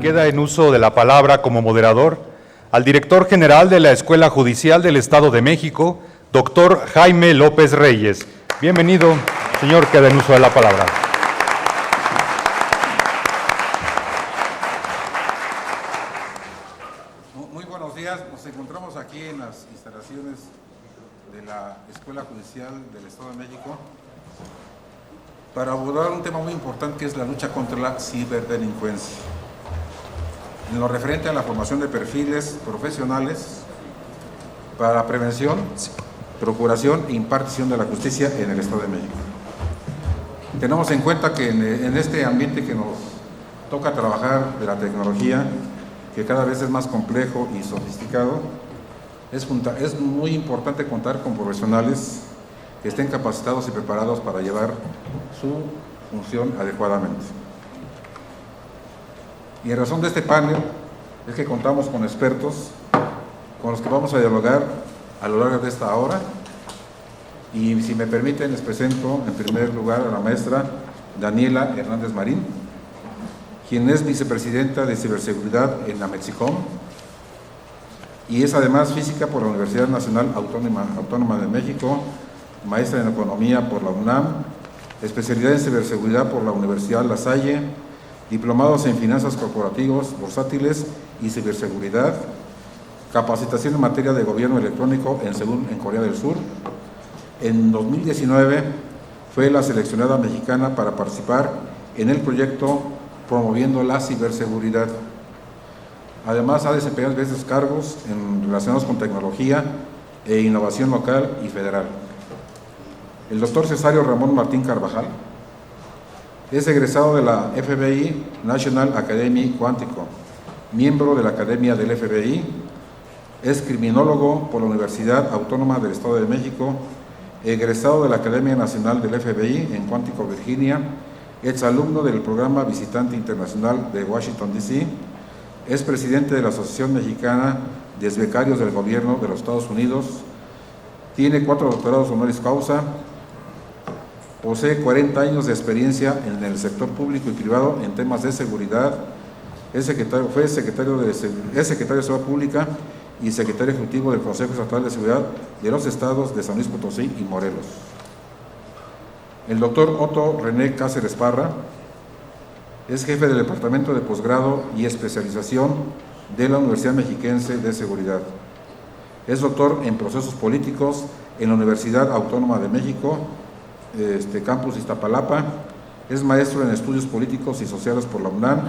queda en uso de la palabra como moderador al director general de la Escuela Judicial del Estado de México, doctor Jaime López Reyes. Bienvenido, señor, queda en uso de la palabra. Muy buenos días, nos encontramos aquí en las instalaciones de la Escuela Judicial del Estado de México para abordar un tema muy importante que es la lucha contra la ciberdelincuencia. En lo referente a la formación de perfiles profesionales para la prevención, procuración e impartición de la justicia en el Estado de México. Tenemos en cuenta que en este ambiente que nos toca trabajar de la tecnología, que cada vez es más complejo y sofisticado, es muy importante contar con profesionales que estén capacitados y preparados para llevar su función adecuadamente. Y en razón de este panel es que contamos con expertos con los que vamos a dialogar a lo largo de esta hora. Y si me permiten, les presento en primer lugar a la maestra Daniela Hernández Marín, quien es vicepresidenta de ciberseguridad en la Mexicom y es además física por la Universidad Nacional Autónoma de México, maestra en economía por la UNAM, especialidad en ciberseguridad por la Universidad La Salle, diplomados en finanzas corporativas bursátiles y ciberseguridad, capacitación en materia de gobierno electrónico en Seúl, en Corea del Sur. En 2019 fue la seleccionada mexicana para participar en el proyecto Promoviendo la Ciberseguridad. Además, ha desempeñado diversos cargos relacionados con tecnología e innovación local y federal. El doctor Cesario Ramón Martín Carvajal es egresado de la FBI National Academy Cuántico, miembro de la Academia del FBI, es criminólogo por la Universidad Autónoma del Estado de México, egresado de la Academia Nacional del FBI en Cuántico, Virginia, exalumno del programa Visitante Internacional de Washington, D.C., es presidente de la Asociación Mexicana de Becarios del Gobierno de los Estados Unidos, tiene 4 doctorados honoris causa, posee 40 años de experiencia en el sector público y privado en temas de seguridad, es secretario de Seguridad Pública y secretario ejecutivo del Consejo Estatal de Seguridad de los estados de San Luis Potosí y Morelos. El doctor Otto René Cáceres Parra es jefe del Departamento de Posgrado y Especialización de la Universidad Mexiquense de Seguridad. Es doctor en Procesos Políticos en la Universidad Autónoma de México, Campus Iztapalapa. Es maestro en Estudios Políticos y Sociales por la UNAM,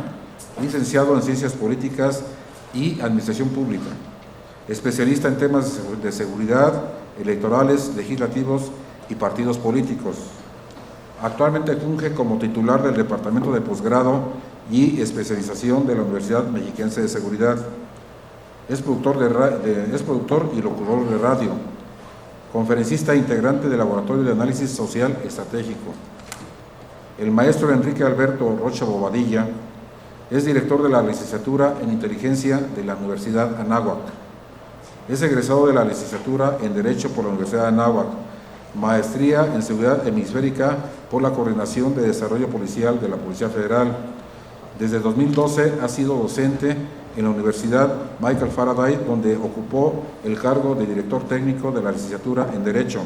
licenciado en Ciencias Políticas y Administración Pública, especialista en temas de seguridad, electorales, legislativos y partidos políticos. Actualmente funge como titular del Departamento de Posgrado y Especialización de la Universidad Mexiquense de Seguridad. Es productor y locutor de radio, conferencista e integrante del Laboratorio de Análisis Social Estratégico. El maestro Enrique Alberto Rocha Bobadilla es director de la licenciatura en Inteligencia de la Universidad Anáhuac. Es egresado de la licenciatura en Derecho por la Universidad Anáhuac, maestría en Seguridad Hemisférica por la Coordinación de Desarrollo Policial de la Policía Federal. Desde 2012 ha sido docente en la Universidad Michael Faraday, donde ocupó el cargo de director técnico de la licenciatura en Derecho.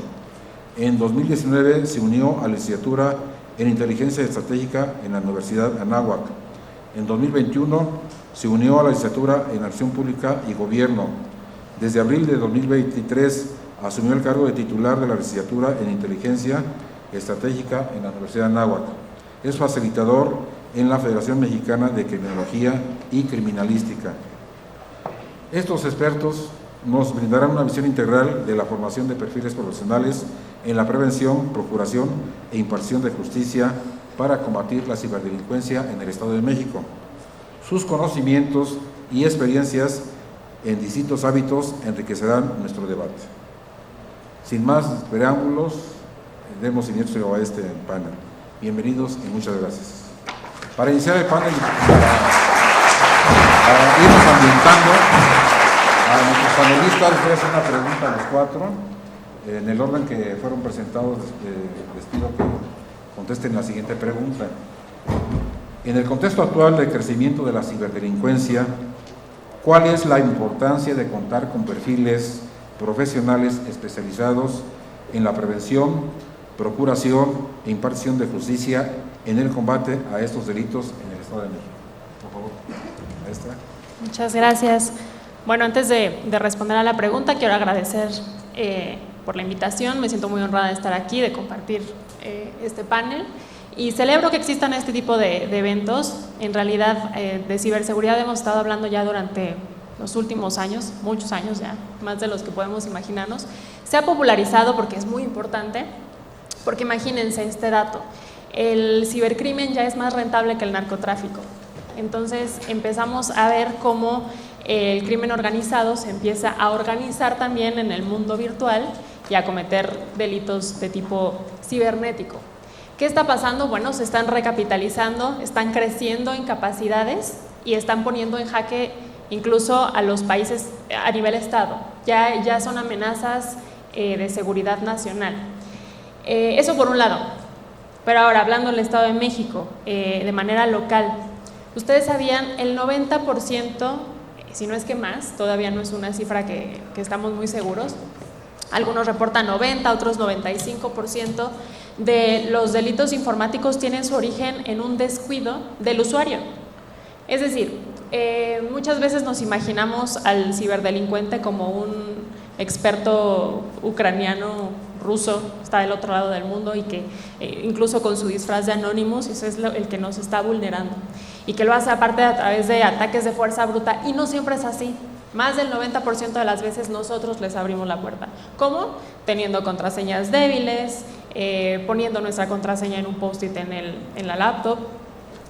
En 2019 se unió a la licenciatura en Inteligencia Estratégica en la Universidad Anáhuac. En 2021 se unió a la licenciatura en Acción Pública y Gobierno. Desde abril de 2023 asumió el cargo de titular de la licenciatura en Inteligencia Estratégica en la Universidad Anáhuac. Es facilitador en la Federación Mexicana de Criminología y Criminalística. Estos expertos nos brindarán una visión integral de la formación de perfiles profesionales en la prevención, procuración e impartición de justicia para combatir la ciberdelincuencia en el Estado de México. Sus conocimientos y experiencias en distintos ámbitos enriquecerán nuestro debate. Sin más preámbulos, demos inicio a este panel. Bienvenidos y muchas gracias. Para iniciar el panel, para irnos ambientando, a nuestros panelistas les voy a hacer una pregunta a los 4. En el orden que fueron presentados, les pido que contesten la siguiente pregunta. En el contexto actual de crecimiento de la ciberdelincuencia, ¿cuál es la importancia de contar con perfiles profesionales especializados en la prevención, procuración e impartición de justicia en el combate a estos delitos en el Estado de México? Por favor, maestra. Muchas gracias. Bueno, antes de responder a la pregunta, quiero agradecer por la invitación. Me siento muy honrada de estar aquí, de compartir este panel. Y celebro que existan este tipo de eventos. En realidad, de ciberseguridad hemos estado hablando ya durante los últimos años, muchos años ya, más de los que podemos imaginarnos. Se ha popularizado porque es muy importante, porque imagínense este dato, el cibercrimen ya es más rentable que el narcotráfico. Entonces empezamos a ver cómo el crimen organizado se empieza a organizar también en el mundo virtual y a cometer delitos de tipo cibernético. ¿Qué está pasando? Bueno, se están recapitalizando, están creciendo en capacidades y están poniendo en jaque incluso a los países a nivel Estado. Ya son amenazas de seguridad nacional. Eso por un lado. Pero ahora, hablando del Estado de México, de manera local, ustedes sabían, el 90%, si no es que más, todavía no es una cifra que estamos muy seguros, algunos reportan 90, otros 95% de los delitos informáticos tienen su origen en un descuido del usuario. Es decir, muchas veces nos imaginamos al ciberdelincuente como un experto ucraniano, ruso, está del otro lado del mundo y que incluso con su disfraz de Anonymous, ese es el que nos está vulnerando y que lo hace aparte a través de ataques de fuerza bruta, y no siempre es así. Más del 90% de las veces nosotros les abrimos la puerta. ¿Cómo? Teniendo contraseñas débiles, poniendo nuestra contraseña en un post-it en la laptop,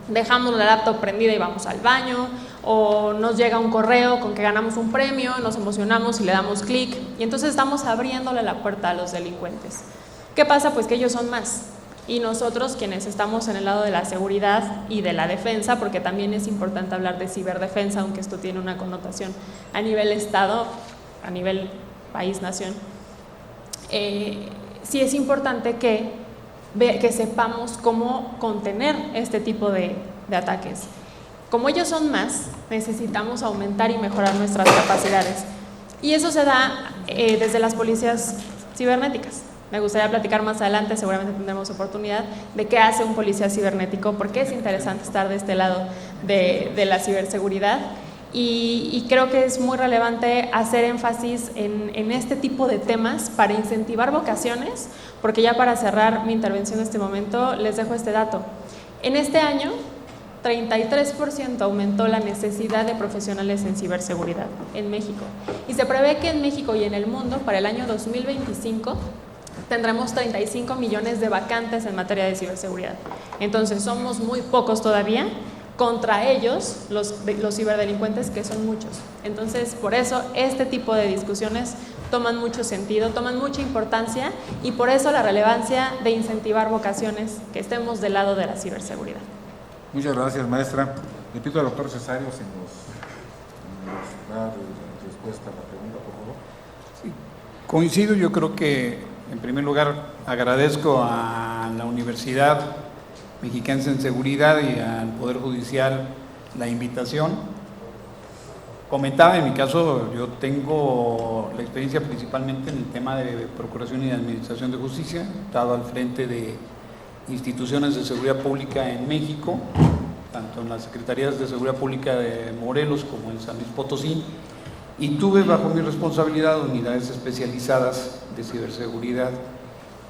dejamos la laptop prendida y vamos al baño, o nos llega un correo con que ganamos un premio, nos emocionamos y le damos clic, y entonces estamos abriéndole la puerta a los delincuentes. ¿Qué pasa? Pues que ellos son más, y nosotros, quienes estamos en el lado de la seguridad y de la defensa, porque también es importante hablar de ciberdefensa, aunque esto tiene una connotación a nivel Estado, a nivel país-nación, sí es importante que sepamos cómo contener este tipo de ataques. Como ellos son más, necesitamos aumentar y mejorar nuestras capacidades. Y eso se da desde las policías cibernéticas. Me gustaría platicar más adelante, seguramente tendremos oportunidad, de qué hace un policía cibernético, porque es interesante estar de este lado de la ciberseguridad. Y creo que es muy relevante hacer énfasis en este tipo de temas para incentivar vocaciones, porque ya para cerrar mi intervención en este momento, les dejo este dato. En este año, 33% aumentó la necesidad de profesionales en ciberseguridad en México. Y se prevé que en México y en el mundo, para el año 2025, tendremos 35 millones de vacantes en materia de ciberseguridad. Entonces, somos muy pocos todavía contra ellos, los ciberdelincuentes, que son muchos. Entonces, por eso, este tipo de discusiones toman mucho sentido, toman mucha importancia, y por eso la relevancia de incentivar vocaciones, que estemos del lado de la ciberseguridad. Muchas gracias, maestra. Le pido al doctor Cesario si nos da respuesta a la pregunta, por favor. Sí, coincido. Yo creo que, en primer lugar, agradezco a la Universidad Mexiquense en Seguridad y al Poder Judicial la invitación. Comentaba, en mi caso, yo tengo la experiencia principalmente en el tema de Procuración y de Administración de Justicia. He estado al frente de instituciones de seguridad pública en México, tanto en las Secretarías de Seguridad Pública de Morelos como en San Luis Potosí, y tuve bajo mi responsabilidad unidades especializadas de ciberseguridad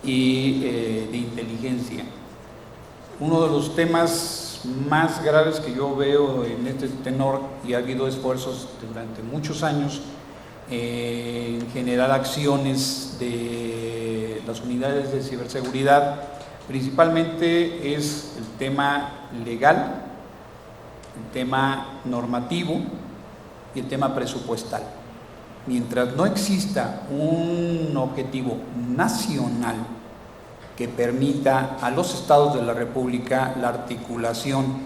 y de inteligencia. Uno de los temas más graves que yo veo en este tenor, y ha habido esfuerzos durante muchos años en generar acciones de las unidades de ciberseguridad, principalmente es el tema legal, el tema normativo y el tema presupuestal. Mientras no exista un objetivo nacional que permita a los estados de la República la articulación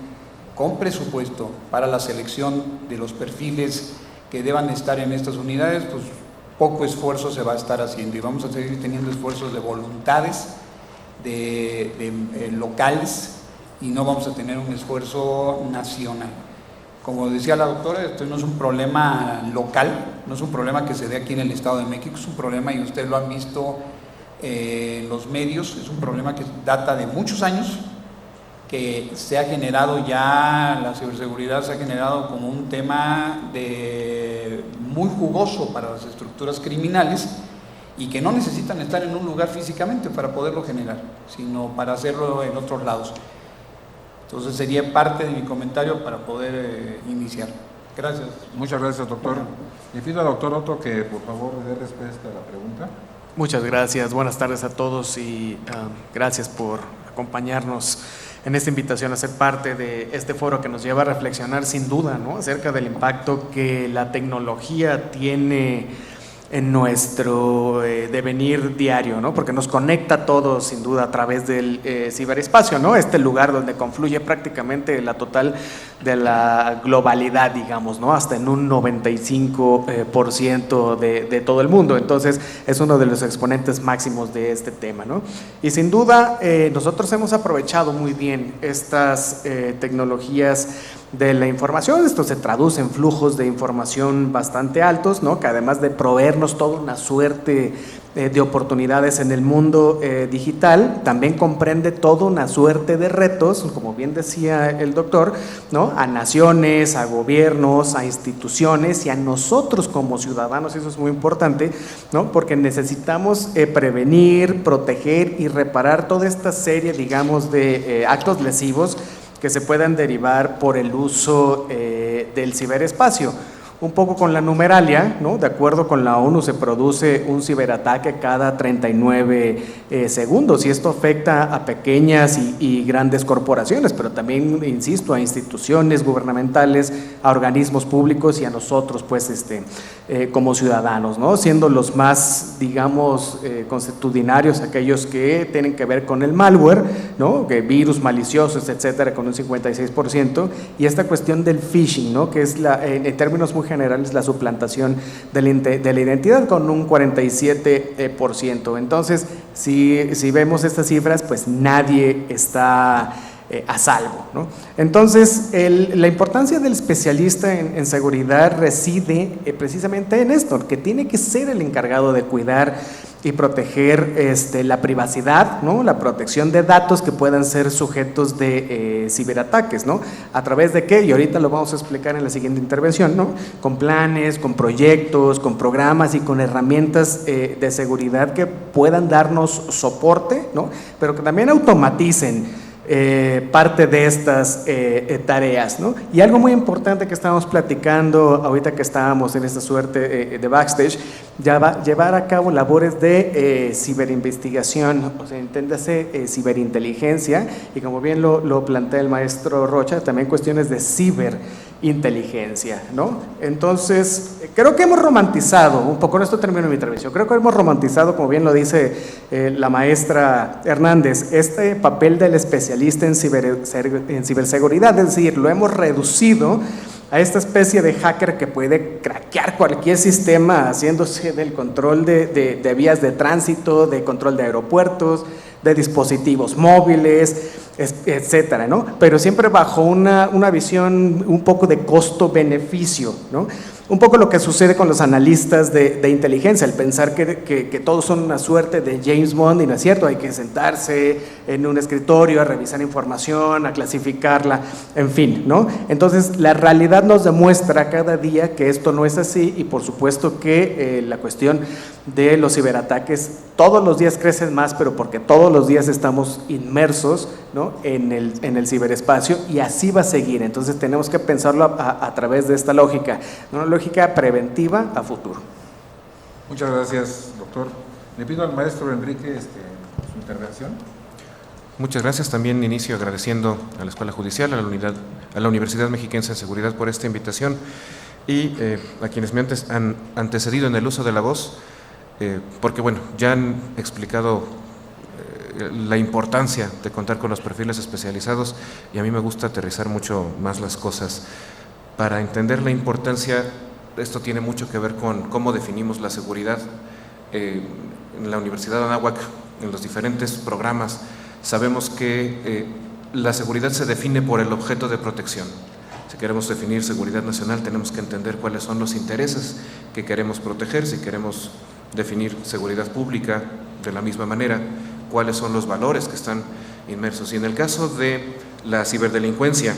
con presupuesto para la selección de los perfiles que deban estar en estas unidades, pues poco esfuerzo se va a estar haciendo, y vamos a seguir teniendo esfuerzos de voluntades, de locales y no vamos a tener un esfuerzo nacional. Como decía la doctora, esto no es un problema local, no es un problema que se dé aquí en el Estado de México, es un problema, y ustedes lo han visto en los medios, es un problema que data de muchos años, que se ha generado ya, la ciberseguridad se ha generado como un tema muy jugoso para las estructuras criminales, y que no necesitan estar en un lugar físicamente para poderlo generar, sino para hacerlo en otros lados. Entonces sería parte de mi comentario para poder iniciar. Gracias. Muchas gracias, doctor. Le pido al doctor Otto que por favor dé respuesta a la pregunta. Muchas gracias, buenas tardes a todos y gracias por acompañarnos en esta invitación a ser parte de este foro que nos lleva a reflexionar sin duda, ¿no?, acerca del impacto que la tecnología tiene en nuestro devenir diario, ¿no?, porque nos conecta a todos sin duda a través del ciberespacio, ¿no?, este lugar donde confluye prácticamente la total de la globalidad, digamos, ¿no?, hasta en un 95% de todo el mundo. Entonces es uno de los exponentes máximos de este tema, ¿no? Y sin duda nosotros hemos aprovechado muy bien estas tecnologías de la información. Esto se traduce en flujos de información bastante altos, ¿no?, que además de proveernos toda una suerte de oportunidades en el mundo digital, también comprende toda una suerte de retos, como bien decía el doctor, ¿no?, a naciones, a gobiernos, a instituciones y a nosotros como ciudadanos. Eso es muy importante, ¿no?, porque necesitamos prevenir, proteger y reparar toda esta serie, digamos, de actos lesivos que se puedan derivar por el uso del ciberespacio. Un poco con la numeralia, ¿no?, de acuerdo con la ONU se produce un ciberataque cada 39 segundos, y esto afecta a pequeñas y grandes corporaciones, pero también, insisto, a instituciones gubernamentales, a organismos públicos y a nosotros, pues, como ciudadanos, ¿no?, siendo los más, digamos, consuetudinarios aquellos que tienen que ver con el malware, ¿no?, que virus maliciosos, etcétera, con un 56%, y esta cuestión del phishing, ¿no?, que es en términos muy generales la suplantación de la identidad, con un 47%. Entonces, si vemos estas cifras, pues nadie está a salvo, ¿no? Entonces, la importancia del especialista en seguridad reside precisamente en esto, que tiene que ser el encargado de cuidar y proteger la privacidad, ¿no?, la protección de datos que puedan ser sujetos de ciberataques, ¿no? ¿A través de qué? Y ahorita lo vamos a explicar en la siguiente intervención, ¿no? Con planes, con proyectos, con programas y con herramientas de seguridad que puedan darnos soporte, ¿no?, pero que también automaticen parte de estas tareas, ¿no? Y algo muy importante que estábamos platicando ahorita que estábamos en esta suerte de backstage, llevar a cabo labores de ciberinvestigación, o sea, entiéndase ciberinteligencia, y como bien lo plantea el maestro Rocha, también cuestiones de ciberinteligencia, ¿no? Entonces, creo que hemos romantizado un poco, con esto termino mi intervención, creo que hemos romantizado, como bien lo dice la maestra Hernández, este papel del especialista en ciberseguridad, es decir, lo hemos reducido a esta especie de hacker que puede craquear cualquier sistema haciéndose del control de vías de tránsito, de control de aeropuertos, de dispositivos móviles, etcétera, ¿no? Pero siempre bajo una visión un poco de costo-beneficio, ¿no? Un poco lo que sucede con los analistas de inteligencia, el pensar que todos son una suerte de James Bond, y no es cierto, hay que sentarse en un escritorio a revisar información, a clasificarla, en fin, ¿no? Entonces, la realidad nos demuestra cada día que esto no es así, y por supuesto que la cuestión de los ciberataques todos los días crecen más, pero porque todos los días estamos inmersos, ¿no?, en el ciberespacio, y así va a seguir. Entonces tenemos que pensarlo a través de esta lógica, una lógica preventiva a futuro. Muchas gracias, doctor. Le pido al maestro Enrique su intervención. Muchas gracias. También inicio agradeciendo a la Escuela Judicial, a la Universidad Mexiquense en Seguridad por esta invitación, y a quienes me han antecedido en el uso de la voz, porque bueno, ya han explicado la importancia de contar con los perfiles especializados, y a mí me gusta aterrizar mucho más las cosas. Para entender la importancia, esto tiene mucho que ver con cómo definimos la seguridad. En la Universidad de Anáhuac, en los diferentes programas, sabemos que la seguridad se define por el objeto de protección. Si queremos definir seguridad nacional, tenemos que entender cuáles son los intereses que queremos proteger. Si queremos definir seguridad pública, de la misma manera, cuáles son los valores que están inmersos. Y en el caso de la ciberdelincuencia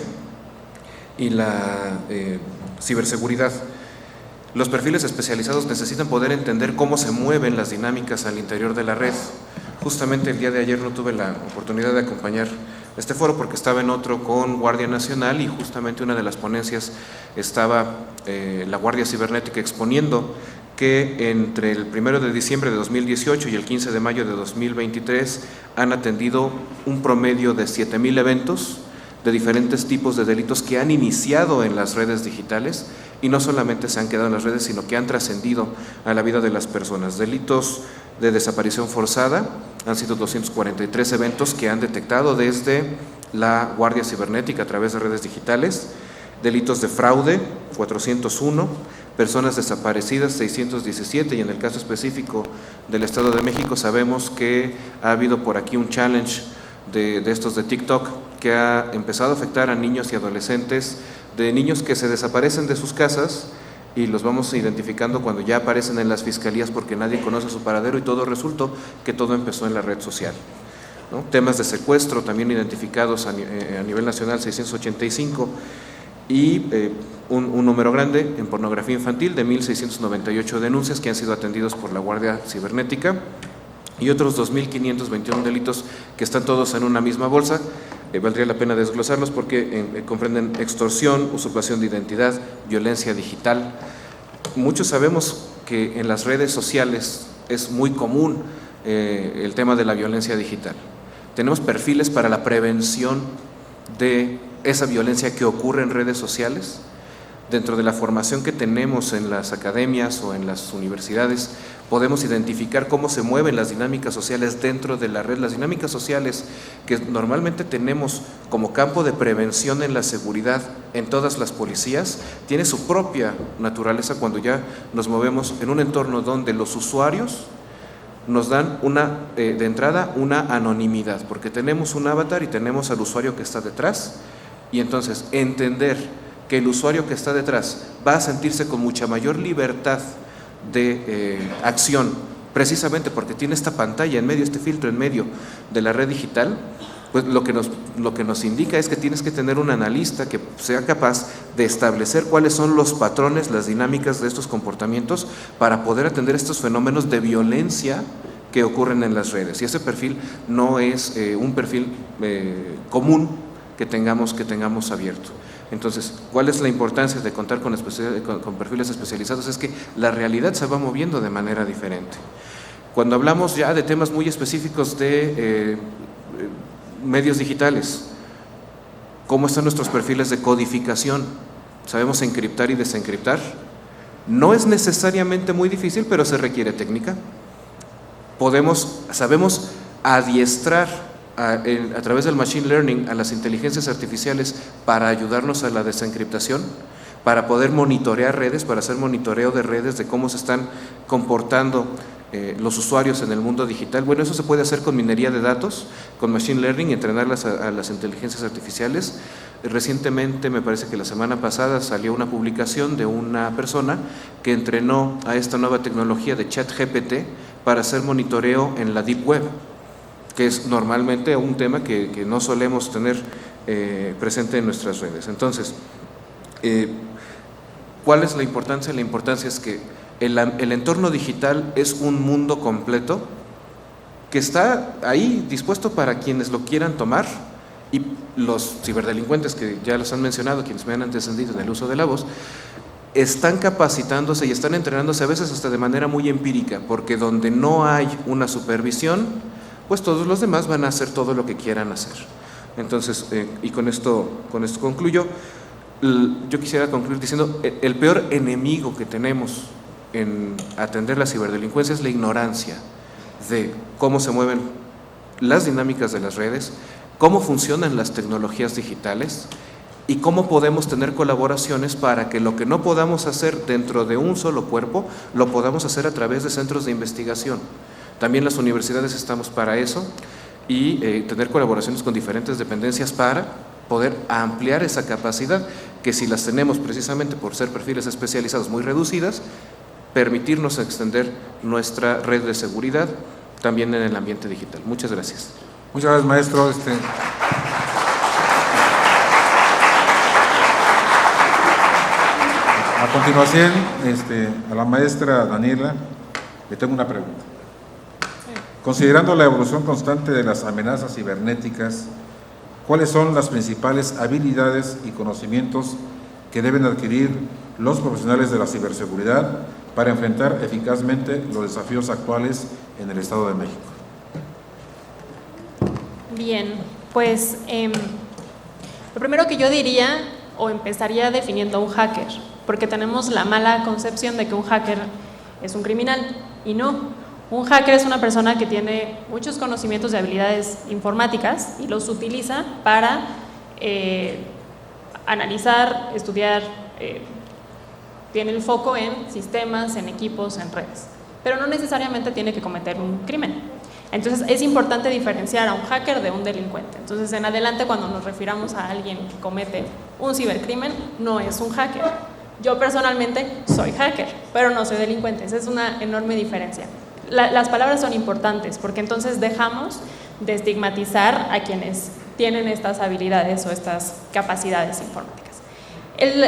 y la ciberseguridad, los perfiles especializados necesitan poder entender cómo se mueven las dinámicas al interior de la red. Justamente el día de ayer no tuve la oportunidad de acompañar este foro porque estaba en otro con Guardia Nacional, y justamente una de las ponencias estaba la Guardia Cibernética exponiendo que entre el 1 de diciembre de 2018 y el 15 de mayo de 2023 han atendido un promedio de 7,000 eventos de diferentes tipos de delitos que han iniciado en las redes digitales, y no solamente se han quedado en las redes, sino que han trascendido a la vida de las personas. Delitos de desaparición forzada han sido 243 eventos que han detectado desde la Guardia Cibernética a través de redes digitales. Delitos de fraude, 401, personas desaparecidas, 617, y en el caso específico del Estado de México sabemos que ha habido por aquí un challenge de estos de TikTok que ha empezado a afectar a niños y adolescentes, de niños que se desaparecen de sus casas y los vamos identificando cuando ya aparecen en las fiscalías porque nadie conoce su paradero, y todo resultó que todo empezó en la red social, ¿no? Temas de secuestro también identificados a nivel nacional, 685, y un número grande en pornografía infantil de 1,698 denuncias que han sido atendidos por la Guardia Cibernética, y otros 2,521 delitos que están todos en una misma bolsa. Valdría la pena desglosarlos porque comprenden extorsión, usurpación de identidad, violencia digital. Muchos sabemos que en las redes sociales es muy común el tema de la violencia digital. Tenemos perfiles para la prevención de esa violencia que ocurre en redes sociales. Dentro de la formación que tenemos en las academias o en las universidades, podemos identificar cómo se mueven las dinámicas sociales dentro de la red. Las dinámicas sociales que normalmente tenemos como campo de prevención en la seguridad en todas las policías, tiene su propia naturaleza cuando ya nos movemos en un entorno donde los usuarios nos dan de entrada una anonimidad, porque tenemos un avatar y tenemos al usuario que está detrás, y entonces entender que el usuario que está detrás va a sentirse con mucha mayor libertad de acción, precisamente porque tiene esta pantalla en medio, este filtro en medio de la red digital, pues lo que nos indica es que tienes que tener un analista que sea capaz de establecer cuáles son los patrones, las dinámicas de estos comportamientos para poder atender estos fenómenos de violencia que ocurren en las redes. Y ese perfil no es un perfil común que tengamos abierto. Entonces, ¿cuál es la importancia de contar con perfiles especializados? Es que la realidad se va moviendo de manera diferente. Cuando hablamos ya de temas muy específicos de medios digitales, ¿cómo están nuestros perfiles de codificación? ¿Sabemos encriptar y desencriptar? No es necesariamente muy difícil, pero se requiere técnica. Sabemos adiestrar a través del machine learning a las inteligencias artificiales para ayudarnos a la desencriptación, para poder monitorear redes, para hacer monitoreo de redes, de cómo se están comportando los usuarios en el mundo digital. Bueno, eso se puede hacer con minería de datos, con machine learning, entrenarlas a las inteligencias artificiales. Recientemente, me parece que la semana pasada, salió una publicación de una persona que entrenó a esta nueva tecnología de ChatGPT para hacer monitoreo en la Deep Web, que es normalmente un tema que no solemos tener presente en nuestras redes. Entonces, ¿cuál es la importancia? La importancia es que el entorno digital es un mundo completo que está ahí dispuesto para quienes lo quieran tomar, y los ciberdelincuentes, que ya los han mencionado, quienes me han antecedido en el uso de la voz, están capacitándose y están entrenándose a veces hasta de manera muy empírica, porque donde no hay una supervisión, pues todos los demás van a hacer todo lo que quieran hacer. Entonces, y con esto concluyo. Yo quisiera concluir diciendo, el peor enemigo que tenemos en atender la ciberdelincuencia es la ignorancia de cómo se mueven las dinámicas de las redes, cómo funcionan las tecnologías digitales y cómo podemos tener colaboraciones para que lo que no podamos hacer dentro de un solo cuerpo, lo podamos hacer a través de centros de investigación. También las universidades estamos para eso. y tener colaboraciones con diferentes dependencias para poder ampliar esa capacidad, que si las tenemos precisamente por ser perfiles especializados muy reducidas, permitirnos extender nuestra red de seguridad también en el ambiente digital. Muchas gracias. Muchas gracias, maestro. A continuación, a la maestra Daniela, le tengo una pregunta. Considerando la evolución constante de las amenazas cibernéticas, ¿cuáles son las principales habilidades y conocimientos que deben adquirir los profesionales de la ciberseguridad para enfrentar eficazmente los desafíos actuales en el Estado de México? Bien, pues lo primero que yo diría, o empezaría definiendo a un hacker, porque tenemos la mala concepción de que un hacker es un criminal, y no. Un hacker es una persona que tiene muchos conocimientos y habilidades informáticas y los utiliza para analizar, estudiar, tiene el foco en sistemas, en equipos, en redes, pero no necesariamente tiene que cometer un crimen. Entonces es importante diferenciar a un hacker de un delincuente. Entonces en adelante, cuando nos refiramos a alguien que comete un cibercrimen, no es un hacker. Yo personalmente soy hacker, pero no soy delincuente. Esa es una enorme diferencia. Las palabras son importantes porque entonces dejamos de estigmatizar a quienes tienen estas habilidades o estas capacidades informáticas.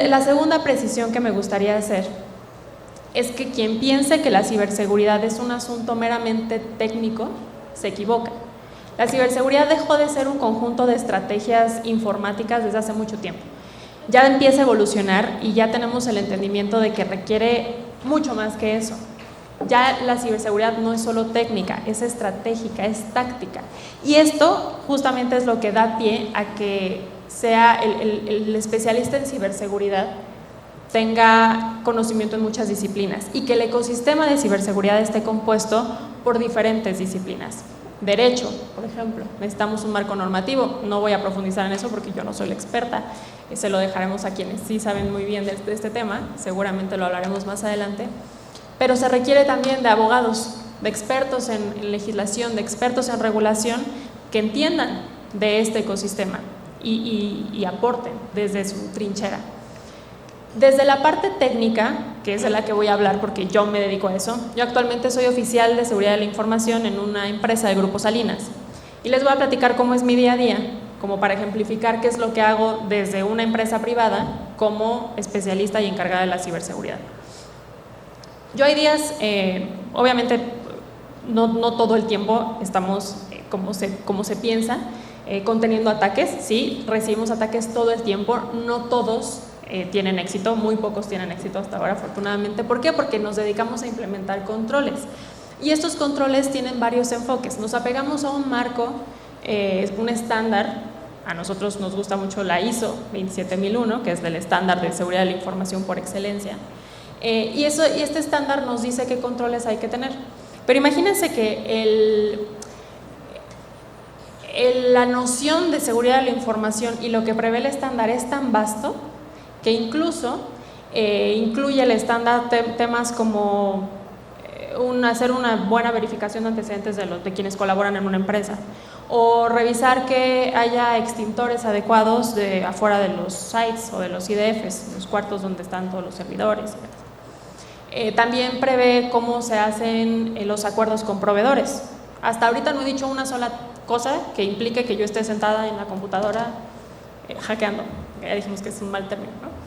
La segunda precisión que me gustaría hacer es que quien piense que la ciberseguridad es un asunto meramente técnico, se equivoca. La ciberseguridad dejó de ser un conjunto de estrategias informáticas desde hace mucho tiempo. Ya empieza a evolucionar y ya tenemos el entendimiento de que requiere mucho más que eso. Ya la ciberseguridad no es solo técnica, es estratégica, es táctica. Y esto justamente es lo que da pie a que sea el especialista en ciberseguridad tenga conocimiento en muchas disciplinas y que el ecosistema de ciberseguridad esté compuesto por diferentes disciplinas. Derecho, por ejemplo, necesitamos un marco normativo. No voy a profundizar en eso porque yo no soy la experta, se lo dejaremos a quienes sí saben muy bien de este tema, seguramente lo hablaremos más adelante. Pero se requiere también de abogados, de expertos en legislación, de expertos en regulación que entiendan de este ecosistema y aporten desde su trinchera. Desde la parte técnica, que es de la que voy a hablar porque yo me dedico a eso, yo actualmente soy oficial de seguridad de la información en una empresa de Grupo Salinas y les voy a platicar cómo es mi día a día, como para ejemplificar qué es lo que hago desde una empresa privada como especialista y encargada de la ciberseguridad. Yo hay días, obviamente no todo el tiempo estamos como se piensa, conteniendo ataques, sí, recibimos ataques todo el tiempo, no todos tienen éxito, muy pocos tienen éxito hasta ahora, afortunadamente. ¿Por qué? Porque nos dedicamos a implementar controles. Y estos controles tienen varios enfoques. Nos apegamos a un marco, un estándar. A nosotros nos gusta mucho la ISO 27001, que es del estándar de seguridad de la información por excelencia. Y este estándar nos dice qué controles hay que tener. Pero imagínense que la noción de seguridad de la información y lo que prevé el estándar es tan vasto que incluso incluye el estándar temas como hacer una buena verificación de antecedentes de quienes colaboran en una empresa, o revisar que haya extintores adecuados afuera de los sites o de los IDFs, los cuartos donde están todos los servidores. También prevé cómo se hacen los acuerdos con proveedores. Hasta ahorita no he dicho una sola cosa que implique que yo esté sentada en la computadora hackeando. Ya dijimos que es un mal término, ¿no?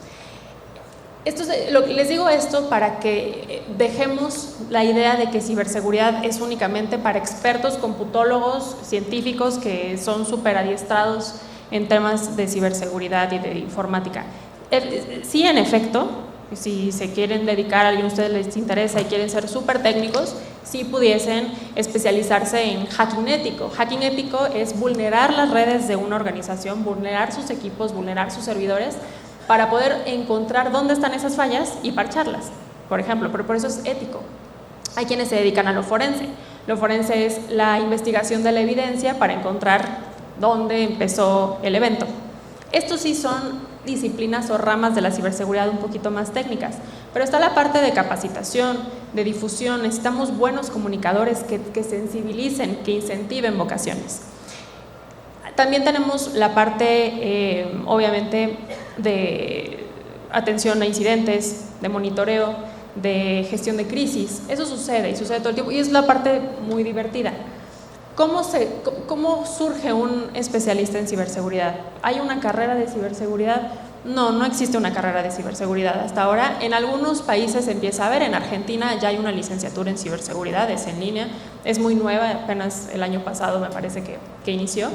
Les digo esto para que dejemos la idea de que ciberseguridad es únicamente para expertos, computólogos, científicos que son súper adiestrados en temas de ciberseguridad y de informática. Sí, en efecto, si se quieren dedicar, a alguien de ustedes les interesa y quieren ser súper técnicos, sí pudiesen especializarse en hacking ético. Hacking ético es vulnerar las redes de una organización, vulnerar sus equipos, vulnerar sus servidores, para poder encontrar dónde están esas fallas y parcharlas, por ejemplo, pero por eso es ético. Hay quienes se dedican a lo forense. Lo forense es la investigación de la evidencia para encontrar dónde empezó el evento. Estos sí son disciplinas o ramas de la ciberseguridad un poquito más técnicas, pero está la parte de capacitación, de difusión. Necesitamos buenos comunicadores que sensibilicen, que incentiven vocaciones. También tenemos la parte, obviamente, de atención a incidentes, de monitoreo, de gestión de crisis. Eso sucede y sucede todo el tiempo y es la parte muy divertida. ¿Cómo surge un especialista en ciberseguridad? ¿Hay una carrera de ciberseguridad? No existe una carrera de ciberseguridad hasta ahora. En algunos países se empieza a ver, en Argentina ya hay una licenciatura en ciberseguridad, es en línea, es muy nueva, apenas el año pasado me parece que inició.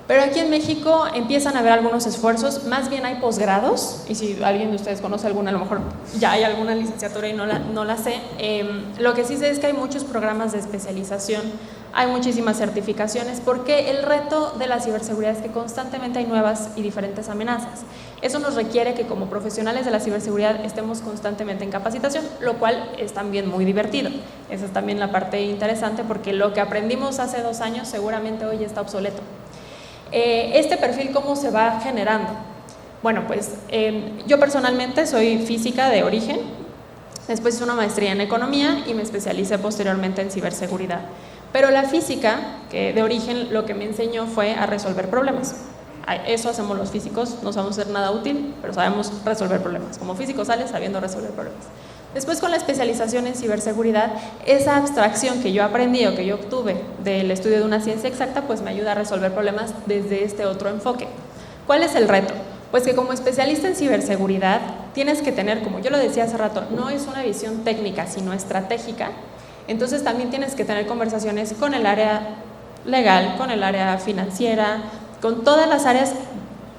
Pero aquí en México empiezan a haber algunos esfuerzos, más bien hay posgrados, y si alguien de ustedes conoce alguna, a lo mejor ya hay alguna licenciatura y no la sé. Lo que sí sé es que hay muchos programas de especialización, hay muchísimas certificaciones, porque el reto de la ciberseguridad es que constantemente hay nuevas y diferentes amenazas. Eso nos requiere que como profesionales de la ciberseguridad estemos constantemente en capacitación, lo cual es también muy divertido. Esa es también la parte interesante, porque lo que aprendimos hace 2 años seguramente hoy está obsoleto. Este perfil, ¿cómo se va generando? Bueno, pues yo personalmente soy física de origen, después hice una maestría en economía y me especialicé posteriormente en ciberseguridad. Pero la física, que de origen lo que me enseñó fue a resolver problemas. Eso hacemos los físicos, no sabemos hacer nada útil, pero sabemos resolver problemas. Como físico sales sabiendo resolver problemas. Después, con la especialización en ciberseguridad, esa abstracción que yo aprendí o que yo obtuve del estudio de una ciencia exacta, pues me ayuda a resolver problemas desde este otro enfoque. ¿Cuál es el reto? Pues que como especialista en ciberseguridad tienes que tener, como yo lo decía hace rato, no es una visión técnica, sino estratégica. Entonces también tienes que tener conversaciones con el área legal, con el área financiera, con todas las áreas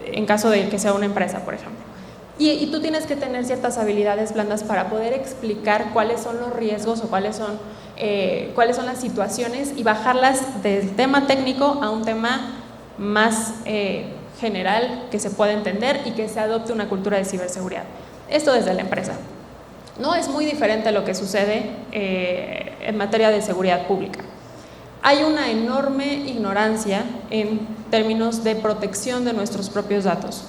en caso de que sea una empresa, por ejemplo. Y tú tienes que tener ciertas habilidades blandas para poder explicar cuáles son los riesgos o cuáles son las situaciones y bajarlas del tema técnico a un tema más general que se pueda entender y que se adopte una cultura de ciberseguridad. Esto desde la empresa. No es muy diferente a lo que sucede en materia de seguridad pública. Hay una enorme ignorancia en términos de protección de nuestros propios datos.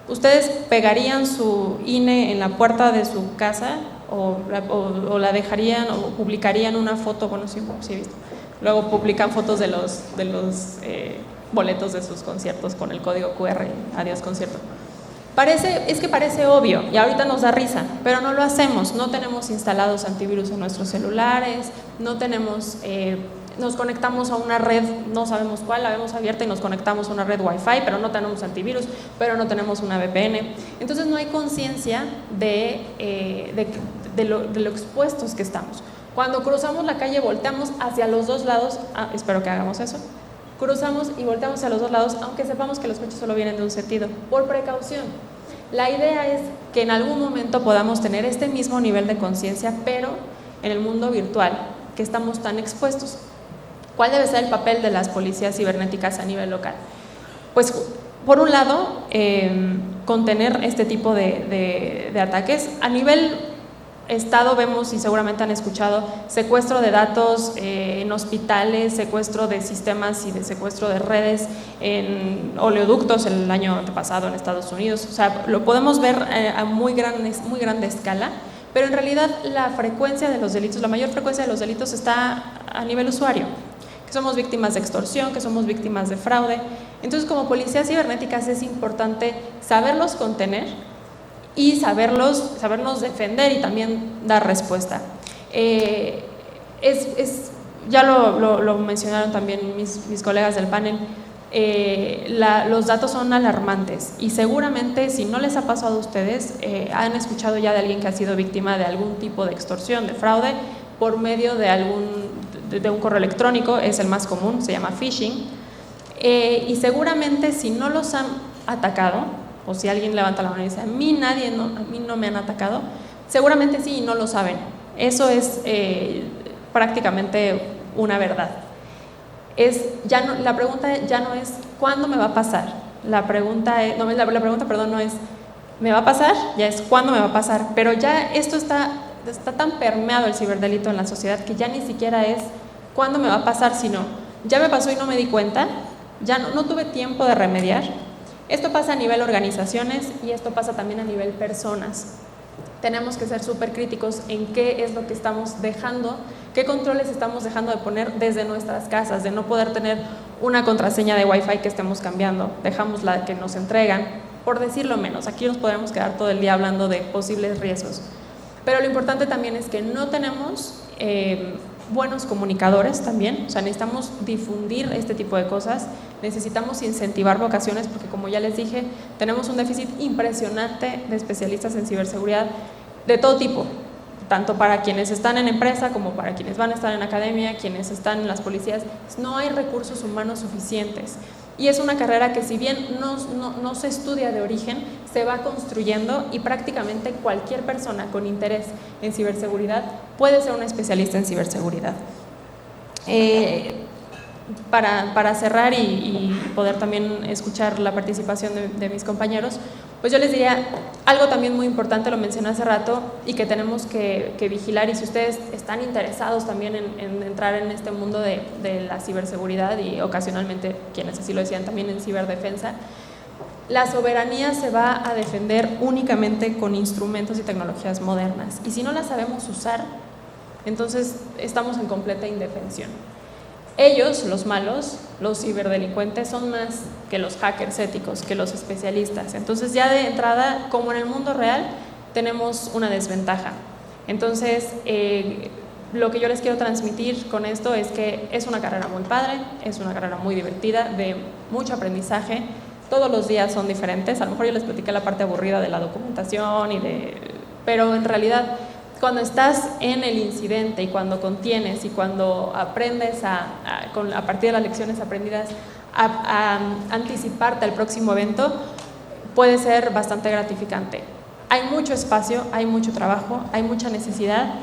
¿Ustedes pegarían su INE en la puerta de su casa o la dejarían o publicarían una foto? Bueno, sí he visto. Luego publican fotos de los boletos de sus conciertos con el código QR, adiós concierto. Es que parece obvio y ahorita nos da risa, pero no lo hacemos. No tenemos instalados antivirus en nuestros celulares, no tenemos... nos conectamos a una red, no sabemos cuál, la vemos abierta y nos conectamos a una red Wi-Fi, pero no tenemos antivirus, pero no tenemos una VPN. Entonces no hay conciencia de lo expuestos que estamos. Cuando cruzamos la calle volteamos hacia los dos lados, espero que hagamos eso, cruzamos y volteamos hacia los dos lados, aunque sepamos que los coches solo vienen de un sentido, por precaución. La idea es que en algún momento podamos tener este mismo nivel de conciencia, pero en el mundo virtual, que estamos tan expuestos. ¿Cuál debe ser el papel de las policías cibernéticas a nivel local? Pues, por un lado, contener este tipo de ataques. A nivel Estado vemos, y seguramente han escuchado, secuestro de datos en hospitales, secuestro de sistemas y de secuestro de redes en oleoductos el año pasado en Estados Unidos. O sea, lo podemos ver a muy grande escala, pero en realidad la frecuencia de los delitos, la mayor frecuencia de los delitos está a nivel usuario. Que somos víctimas de extorsión, que somos víctimas de fraude. Entonces, como policías cibernéticas es importante saberlos contener y sabernos defender y también dar respuesta. Ya lo mencionaron también mis colegas del panel, los datos son alarmantes y seguramente si no les ha pasado a ustedes, han escuchado ya de alguien que ha sido víctima de algún tipo de extorsión, de fraude, por medio de un correo electrónico, es el más común, se llama phishing, y seguramente si no los han atacado, o si alguien levanta la mano y dice, a mí no me han atacado, seguramente sí y no lo saben. Eso es prácticamente una verdad. La pregunta ya no es ¿cuándo me va a pasar? La pregunta no es ¿me va a pasar? Ya es ¿cuándo me va a pasar? Pero ya esto está tan permeado el ciberdelito en la sociedad que ya ni siquiera es ¿cuándo me va a pasar? Sino ya me pasó y no me di cuenta, ya no tuve tiempo de remediar. Esto pasa a nivel organizaciones y esto pasa también a nivel personas. Tenemos que ser súper críticos en qué es lo que estamos dejando, qué controles estamos dejando de poner desde nuestras casas, de no poder tener una contraseña de Wi-Fi que estemos cambiando, dejamos la que nos entregan, por decirlo menos. Aquí nos podemos quedar todo el día hablando de posibles riesgos. Pero lo importante también es que no tenemos buenos comunicadores también, o sea, necesitamos difundir este tipo de cosas, necesitamos incentivar vocaciones porque, como ya les dije, tenemos un déficit impresionante de especialistas en ciberseguridad de todo tipo, tanto para quienes están en empresa como para quienes van a estar en academia, quienes están en las policías. No hay recursos humanos suficientes. Y es una carrera que, si bien no se estudia de origen, se va construyendo, y prácticamente cualquier persona con interés en ciberseguridad puede ser una especialista en ciberseguridad. Para cerrar y poder también escuchar la participación de mis compañeros, pues yo les diría algo también muy importante, lo mencioné hace rato, y que tenemos que vigilar, y si ustedes están interesados también en entrar en este mundo de la ciberseguridad, y ocasionalmente quienes así lo decían también en ciberdefensa, la soberanía se va a defender únicamente con instrumentos y tecnologías modernas, y si no las sabemos usar, entonces estamos en completa indefensión. Ellos, los malos, los ciberdelincuentes, son más que los hackers éticos, que los especialistas. Entonces, ya de entrada, como en el mundo real, tenemos una desventaja. Entonces, lo que yo les quiero transmitir con esto es que es una carrera muy padre, es una carrera muy divertida, de mucho aprendizaje. Todos los días son diferentes. A lo mejor yo les platiqué la parte aburrida de la documentación, pero en realidad, cuando estás en el incidente y cuando contienes y cuando aprendes a partir de las lecciones aprendidas a anticiparte al próximo evento, puede ser bastante gratificante. Hay mucho espacio, hay mucho trabajo, hay mucha necesidad,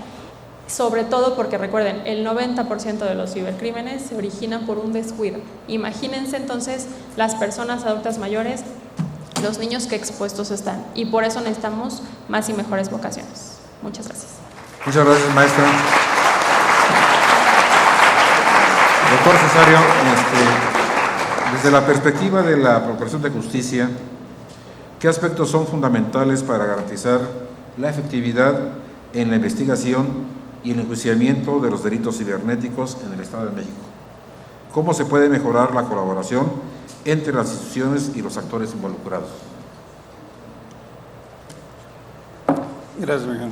sobre todo porque, recuerden, el 90% de los cibercrímenes se originan por un descuido. Imagínense entonces las personas adultas mayores, los niños que expuestos están, y por eso necesitamos más y mejores vocaciones. Muchas gracias. Muchas gracias, maestra. Doctor Cesario, desde la perspectiva de la Procuración de Justicia, ¿qué aspectos son fundamentales para garantizar la efectividad en la investigación y el enjuiciamiento de los delitos cibernéticos en el Estado de México? ¿Cómo se puede mejorar la colaboración entre las instituciones y los actores involucrados? Gracias, Miguel.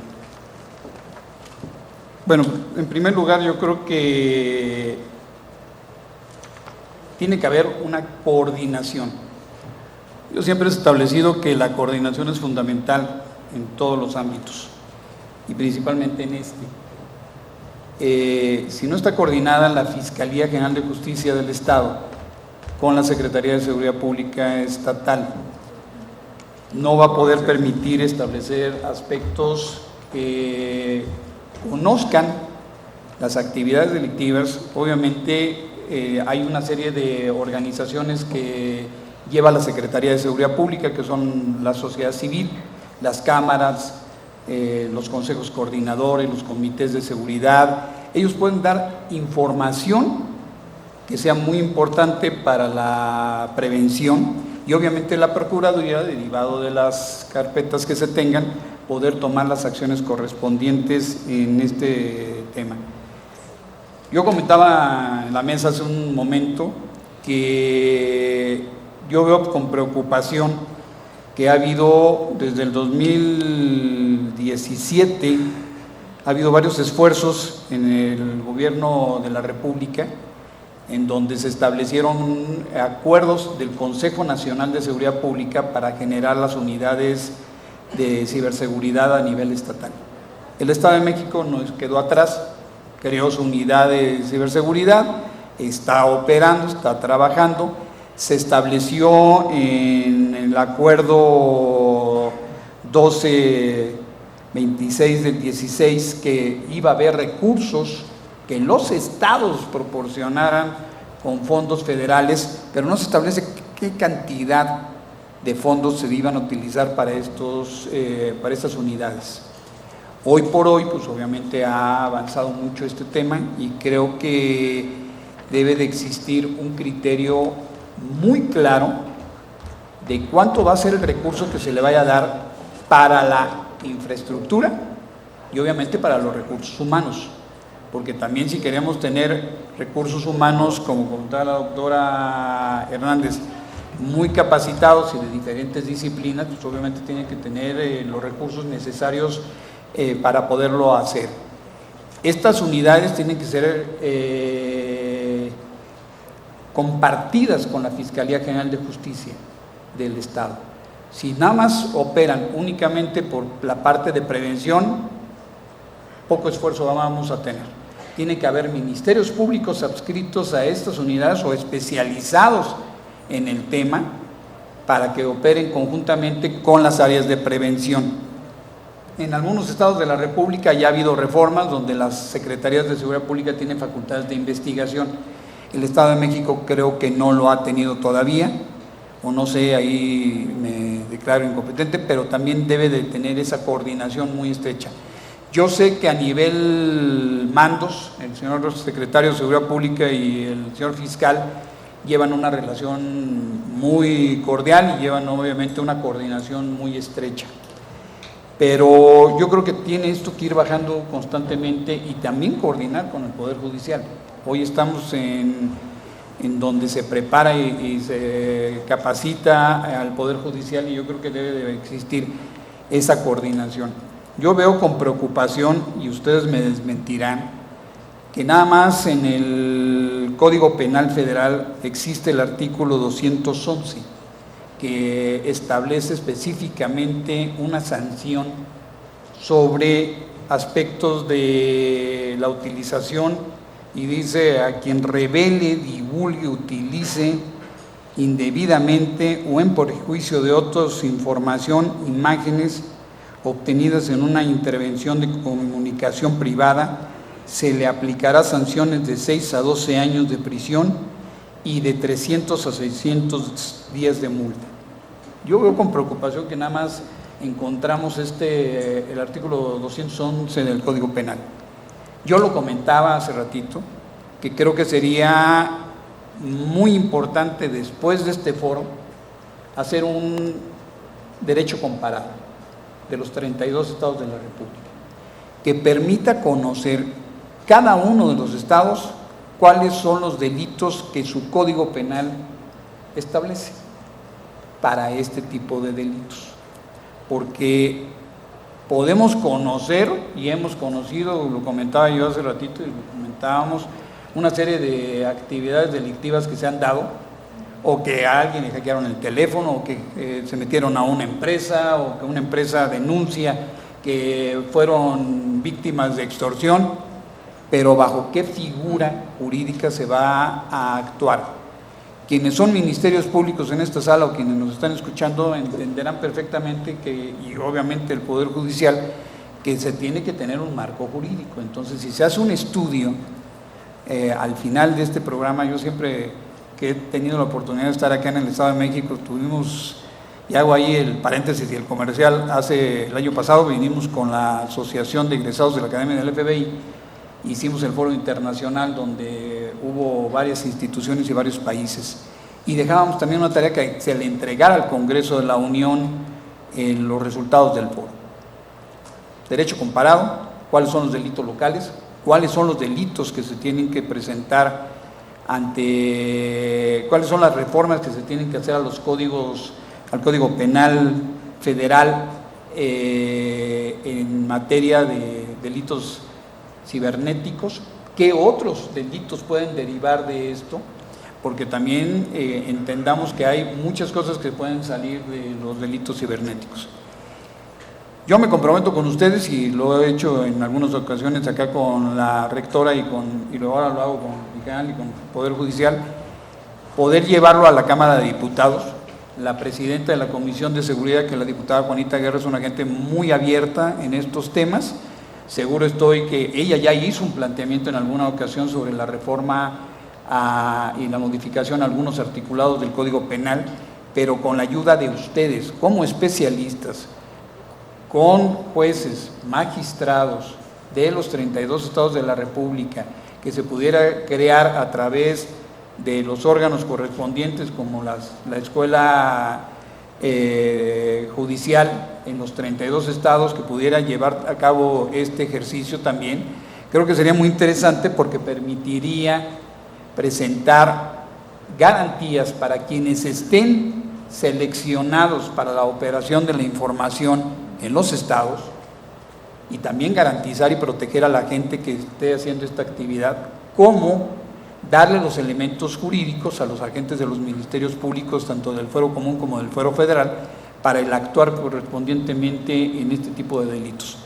Bueno, en primer lugar, yo creo que tiene que haber una coordinación. Yo siempre he establecido que la coordinación es fundamental en todos los ámbitos, y principalmente en este. Si no está coordinada la Fiscalía General de Justicia del Estado con la Secretaría de Seguridad Pública Estatal, no va a poder permitir establecer aspectos que conozcan las actividades delictivas. Obviamente hay una serie de organizaciones que lleva la Secretaría de Seguridad Pública, que son la sociedad civil, las cámaras, los consejos coordinadores, los comités de seguridad. Ellos pueden dar información que sea muy importante para la prevención, y obviamente la Procuraduría, derivado de las carpetas que se tengan, poder tomar las acciones correspondientes en este tema. Yo comentaba en la mesa hace un momento que yo veo con preocupación que ha habido desde el 2017, ha habido varios esfuerzos en el gobierno de la República en donde se establecieron acuerdos del Consejo Nacional de Seguridad Pública para generar las unidades de ciberseguridad a nivel estatal. El Estado de México nos quedó atrás, creó su unidad de ciberseguridad, está operando, está trabajando. Se estableció en el acuerdo 1226 del 16 que iba a haber recursos que los estados proporcionaran con fondos federales, pero no se establece qué cantidad de fondos se iban a utilizar para estas unidades. Hoy por hoy, pues obviamente ha avanzado mucho este tema, y creo que debe de existir un criterio muy claro de cuánto va a ser el recurso que se le vaya a dar para la infraestructura y obviamente para los recursos humanos, porque también si queremos tener recursos humanos, como comentaba la doctora Hernández, muy capacitados y de diferentes disciplinas, pues obviamente tienen que tener los recursos necesarios para poderlo hacer. Estas unidades tienen que ser compartidas con la Fiscalía General de Justicia del Estado. Si nada más operan únicamente por la parte de prevención, poco esfuerzo vamos a tener. Tiene que haber ministerios públicos adscritos a estas unidades o especializados en el tema para que operen conjuntamente con las áreas de prevención. En algunos estados de la República ya ha habido reformas donde las secretarías de seguridad pública tienen facultades de investigación. El Estado de México creo que no lo ha tenido todavía, o no sé, ahí me declaro incompetente, pero también debe de tener esa coordinación muy estrecha. Yo sé que a nivel mandos, el señor secretario de Seguridad Pública y el señor fiscal llevan una relación muy cordial y llevan obviamente una coordinación muy estrecha. Pero yo creo que tiene esto que ir bajando constantemente y también coordinar con el Poder Judicial. Hoy estamos en donde se prepara y se capacita al Poder Judicial y yo creo que debe de existir esa coordinación. Yo veo con preocupación, y ustedes me desmentirán, que nada más en el Código Penal Federal existe el artículo 211, que establece específicamente una sanción sobre aspectos de la utilización y dice: a quien revele, divulgue, utilice indebidamente o en perjuicio de otros información, imágenes obtenidas en una intervención de comunicación privada, se le aplicará sanciones de 6 a 12 años de prisión y de 300 a 600 días de multa. Yo veo con preocupación que nada más encontramos el artículo 211 del Código Penal. Yo lo comentaba hace ratito, que creo que sería muy importante después de este foro hacer un derecho comparado de los 32 estados de la República, que permita conocer cada uno de los estados cuáles son los delitos que su Código Penal establece para este tipo de delitos. Porque podemos conocer, y hemos conocido, lo comentaba yo hace ratito y lo comentábamos, una serie de actividades delictivas que se han dado, o que a alguien le hackearon el teléfono, o que se metieron a una empresa, o que una empresa denuncia que fueron víctimas de extorsión, pero ¿bajo qué figura jurídica se va a actuar? Quienes son ministerios públicos en esta sala o quienes nos están escuchando entenderán perfectamente que, y obviamente el Poder Judicial, que se tiene que tener un marco jurídico. Entonces, si se hace un estudio, al final de este programa, yo siempre que he tenido la oportunidad de estar acá en el Estado de México, tuvimos, y hago ahí el paréntesis y el comercial, el año pasado vinimos con la Asociación de Egresados de la Academia del FBI, hicimos el foro internacional donde hubo varias instituciones y varios países, y dejábamos también una tarea que se le entregara al Congreso de la Unión los resultados del foro. Derecho comparado, cuáles son los delitos locales, cuáles son los delitos que se tienen que presentar cuáles son las reformas que se tienen que hacer al Código Penal Federal en materia de delitos cibernéticos, qué otros delitos pueden derivar de esto, porque también entendamos que hay muchas cosas que pueden salir de los delitos cibernéticos. Yo me comprometo con ustedes, y lo he hecho en algunas ocasiones acá con la rectora y ahora lo hago con el canal y con el Poder Judicial, poder llevarlo a la Cámara de Diputados. La presidenta de la Comisión de Seguridad, que es la diputada Juanita Guerra, es una gente muy abierta en estos temas. Seguro estoy que ella ya hizo un planteamiento en alguna ocasión sobre la reforma y la modificación a algunos articulados del Código Penal, pero con la ayuda de ustedes como especialistas, con jueces, magistrados de los 32 estados de la República, que se pudiera crear a través de los órganos correspondientes como la escuela judicial en los 32 estados, que pudiera llevar a cabo este ejercicio también. Creo que sería muy interesante porque permitiría presentar garantías para quienes estén seleccionados para la operación de la información en los estados, y también garantizar y proteger a la gente que esté haciendo esta actividad, como darle los elementos jurídicos a los agentes de los ministerios públicos, tanto del fuero común como del fuero federal, para el actuar correspondientemente en este tipo de delitos.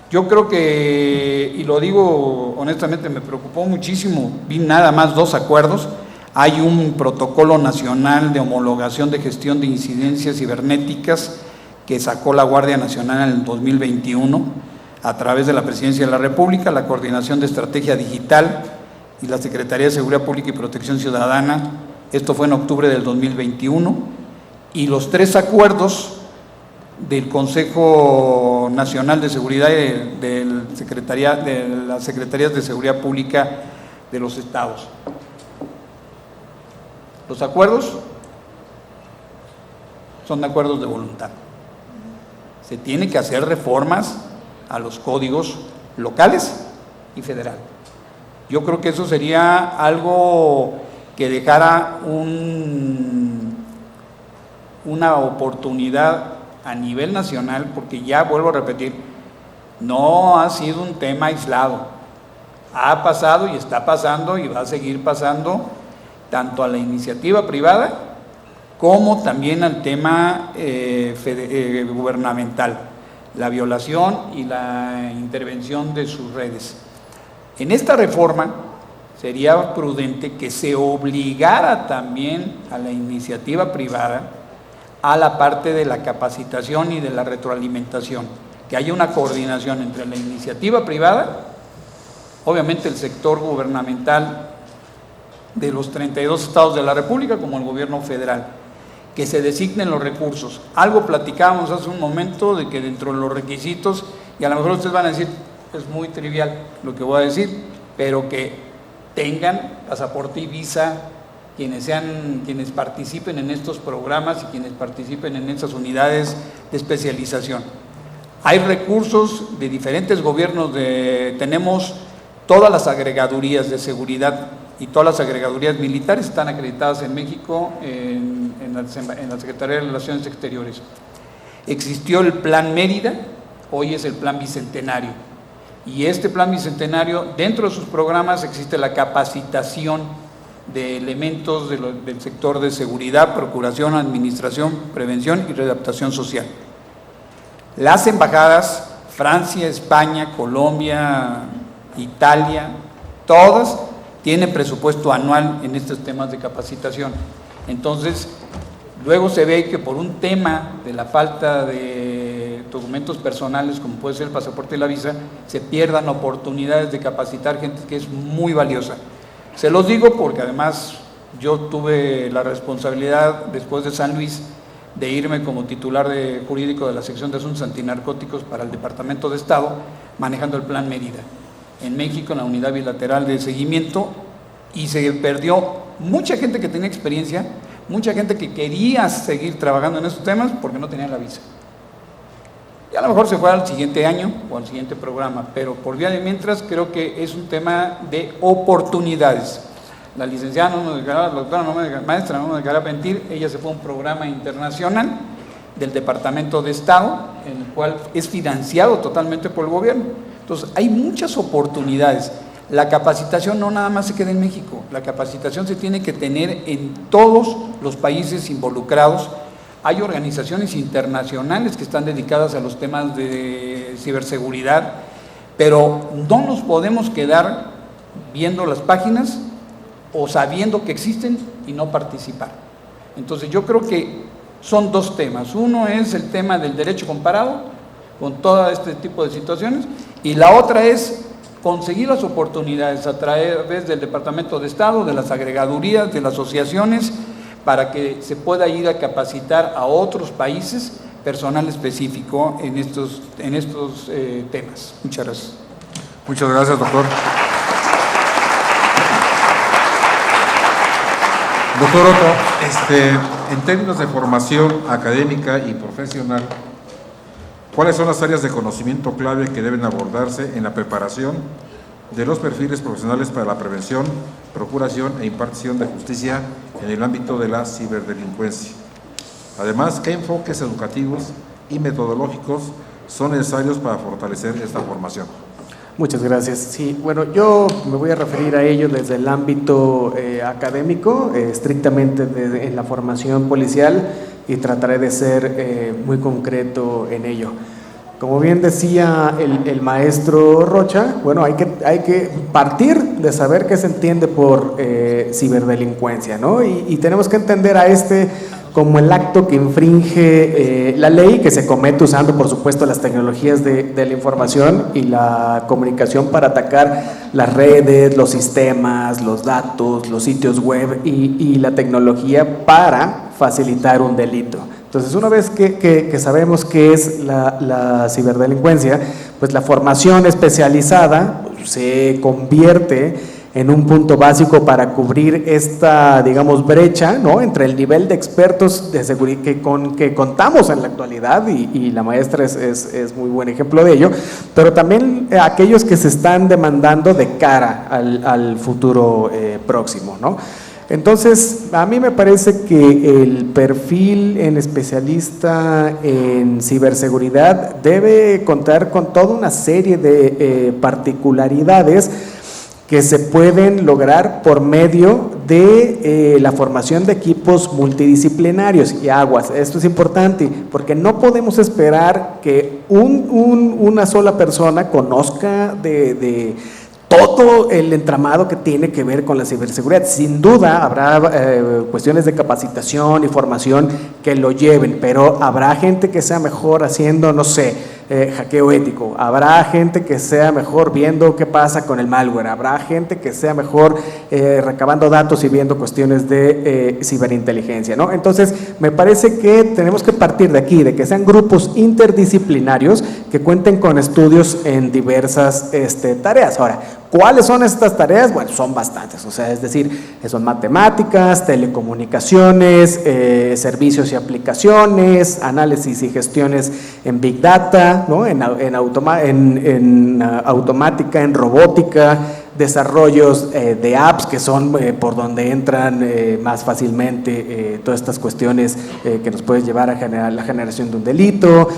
Yo creo que, y lo digo honestamente, me preocupó muchísimo, vi nada más 2 acuerdos. Hay un protocolo nacional de homologación de gestión de incidencias cibernéticas que sacó la Guardia Nacional en el 2021 a través de la Presidencia de la República, la Coordinación de Estrategia Digital y la Secretaría de Seguridad Pública y Protección Ciudadana. Esto fue en octubre del 2021. Y los 3 acuerdos del Consejo Nacional de Seguridad y de las Secretarías de Seguridad Pública de los estados. Los acuerdos son acuerdos de voluntad. Se tiene que hacer reformas a los códigos locales y federal. Yo creo que eso sería algo que dejara una oportunidad a nivel nacional, porque ya vuelvo a repetir, no ha sido un tema aislado. Ha pasado y está pasando y va a seguir pasando tanto a la iniciativa privada como también al tema gubernamental, la violación y la intervención de sus redes. En esta reforma sería prudente que se obligara también a la iniciativa privada a la parte de la capacitación y de la retroalimentación, que haya una coordinación entre la iniciativa privada, obviamente el sector gubernamental de los 32 estados de la República, como el gobierno federal, que se designen los recursos. Algo platicábamos hace un momento de que dentro de los requisitos, y a lo mejor ustedes van a decir, es muy trivial lo que voy a decir, pero que tengan pasaporte y visa quienes participen en estos programas y quienes participen en estas unidades de especialización. Hay recursos de diferentes gobiernos, tenemos todas las agregadurías de seguridad y todas las agregadurías militares están acreditadas en México en la Secretaría de Relaciones Exteriores. Existió el Plan Mérida, hoy es el Plan Bicentenario, y este Plan Bicentenario, dentro de sus programas existe la capacitación de elementos del sector de seguridad, procuración, administración, prevención y readaptación social. Las embajadas, Francia, España, Colombia, Italia, todas tienen presupuesto anual en estos temas de capacitación. Entonces, luego se ve que por un tema de la falta de documentos personales, como puede ser el pasaporte y la visa, se pierdan oportunidades de capacitar gente que es muy valiosa. Se los digo porque además yo tuve la responsabilidad, después de San Luis, de irme como titular jurídico de la sección de asuntos antinarcóticos para el Departamento de Estado, manejando el Plan Mérida en México, en la unidad bilateral de seguimiento, y se perdió mucha gente que tenía experiencia, mucha gente que quería seguir trabajando en estos temas porque no tenían la visa. Y a lo mejor se fue al siguiente año o al siguiente programa, pero por vía de mientras creo que es un tema de oportunidades. La licenciada no me dejará, la doctora no me dejará, maestra no me dejará mentir, ella se fue a un programa internacional del Departamento de Estado, en el cual es financiado totalmente por el gobierno. Entonces, hay muchas oportunidades. La capacitación no nada más se queda en México, la capacitación se tiene que tener en todos los países involucrados. Hay organizaciones internacionales que están dedicadas a los temas de ciberseguridad, pero no nos podemos quedar viendo las páginas o sabiendo que existen y no participar. Entonces yo creo que son 2 temas. Uno es el tema del derecho comparado con todo este tipo de situaciones, y la otra es conseguir las oportunidades a través del Departamento de Estado, de las agregadurías, de las asociaciones, para que se pueda ir a capacitar a otros países personal específico en estos temas. Muchas gracias. Muchas gracias, doctor. Doctor Otto, en términos de formación académica y profesional, ¿cuáles son las áreas de conocimiento clave que deben abordarse en la preparación de los perfiles profesionales para la prevención, procuración e impartición de justicia en el ámbito de la ciberdelincuencia. Además, ¿qué enfoques educativos y metodológicos son necesarios para fortalecer esta formación? Muchas gracias. Sí, bueno, yo me voy a referir a ello desde el ámbito académico, estrictamente en la formación policial, y trataré de ser muy concreto en ello. Como bien decía el maestro Rocha, bueno, hay que partir de saber qué se entiende por ciberdelincuencia, ¿no? Y tenemos que entender a como el acto que infringe la ley, que se comete usando, por supuesto, las tecnologías de la información y la comunicación para atacar las redes, los sistemas, los datos, los sitios web y la tecnología para facilitar un delito. Entonces, una vez que sabemos qué es la ciberdelincuencia, pues la formación especializada se convierte en un punto básico para cubrir esta, digamos, brecha, ¿no?, entre el nivel de expertos de seguridad que contamos en la actualidad, y la maestra es muy buen ejemplo de ello, pero también aquellos que se están demandando de cara al futuro próximo, ¿no? Entonces, a mí me parece que el perfil en especialista en ciberseguridad debe contar con toda una serie de particularidades que se pueden lograr por medio de la formación de equipos multidisciplinarios. Y aguas, esto es importante, porque no podemos esperar que una sola persona conozca de todo el entramado que tiene que ver con la ciberseguridad. Sin duda habrá cuestiones de capacitación y formación que lo lleven, pero habrá gente que sea mejor haciendo, no sé, hackeo ético, habrá gente que sea mejor viendo qué pasa con el malware, habrá gente que sea mejor recabando datos y viendo cuestiones de ciberinteligencia, ¿no? Entonces, me parece que tenemos que partir de aquí, de que sean grupos interdisciplinarios que cuenten con estudios en diversas tareas. Ahora, ¿cuáles son estas tareas? Bueno, son bastantes, o sea, es decir, son matemáticas, telecomunicaciones, servicios y aplicaciones, análisis y gestiones en Big Data, ¿no?, en automática, en robótica, desarrollos de apps, que son por donde entran más fácilmente todas estas cuestiones que nos pueden llevar a generar la generación de un delito,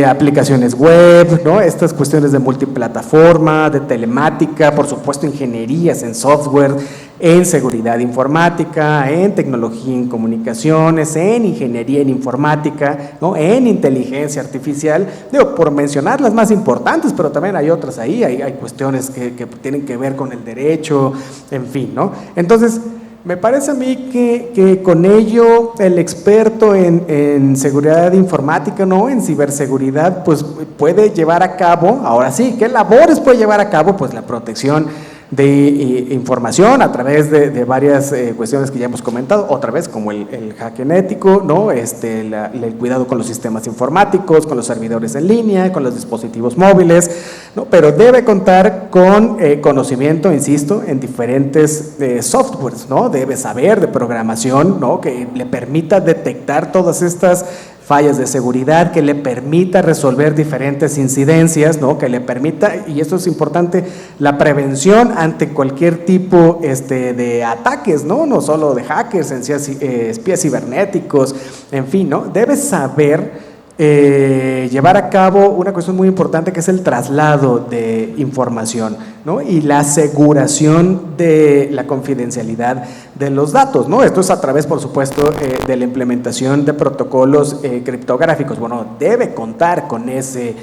aplicaciones web, ¿no?, estas cuestiones de multiplataforma, de telemática, por supuesto ingenierías en software, en seguridad informática, en tecnología en comunicaciones, en ingeniería en informática, ¿no?, en inteligencia artificial, digo, por mencionar las más importantes, pero también hay otras ahí, hay cuestiones que tienen que ver con el derecho, en fin, ¿no? Entonces, me parece a mí que con ello el experto en seguridad informática, ¿no?, en ciberseguridad, pues puede llevar a cabo, ahora sí, ¿qué labores puede llevar a cabo? Pues la protección de información a través de varias cuestiones que ya hemos comentado, otra vez como el hackeo ético, ¿no?, el cuidado con los sistemas informáticos, con los servidores en línea, con los dispositivos móviles, ¿no?, pero debe contar con conocimiento, insisto, en diferentes softwares, ¿no?, debe saber de programación, ¿no?, que le permita detectar todas estas fallas de seguridad, que le permita resolver diferentes incidencias, ¿no?, que le permita, y esto es importante, la prevención ante cualquier tipo de ataques, no solo de hackers, espías cibernéticos, en fin, ¿no? Debe saber llevar a cabo una cuestión muy importante, que es el traslado de información, ¿no?, y la aseguración de la confidencialidad de los datos, ¿no? Esto es a través, por supuesto, de la implementación de protocolos criptográficos. Bueno, debe contar con ese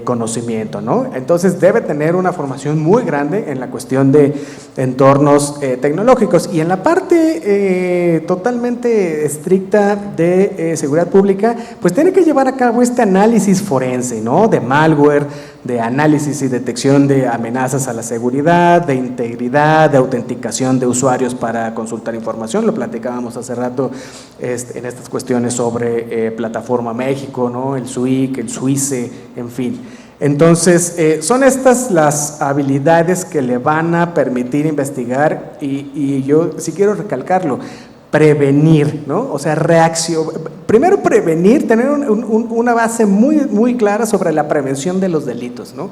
conocimiento, ¿no? Entonces debe tener una formación muy grande en la cuestión de entornos tecnológicos, y en la parte totalmente estricta de seguridad pública, pues tiene que llevar a cabo este análisis forense, ¿no?, de malware, de análisis y detección de amenazas a la seguridad, de integridad, de autenticación de usuarios para consultar información. Lo platicábamos hace rato en estas cuestiones sobre Plataforma México, ¿no?, el SUIC, el SUICE, en fin. Entonces, son estas las habilidades que le van a permitir investigar, y yo sí quiero recalcarlo, prevenir, ¿no? O sea, primero prevenir, tener una base muy, muy clara sobre la prevención de los delitos, ¿no?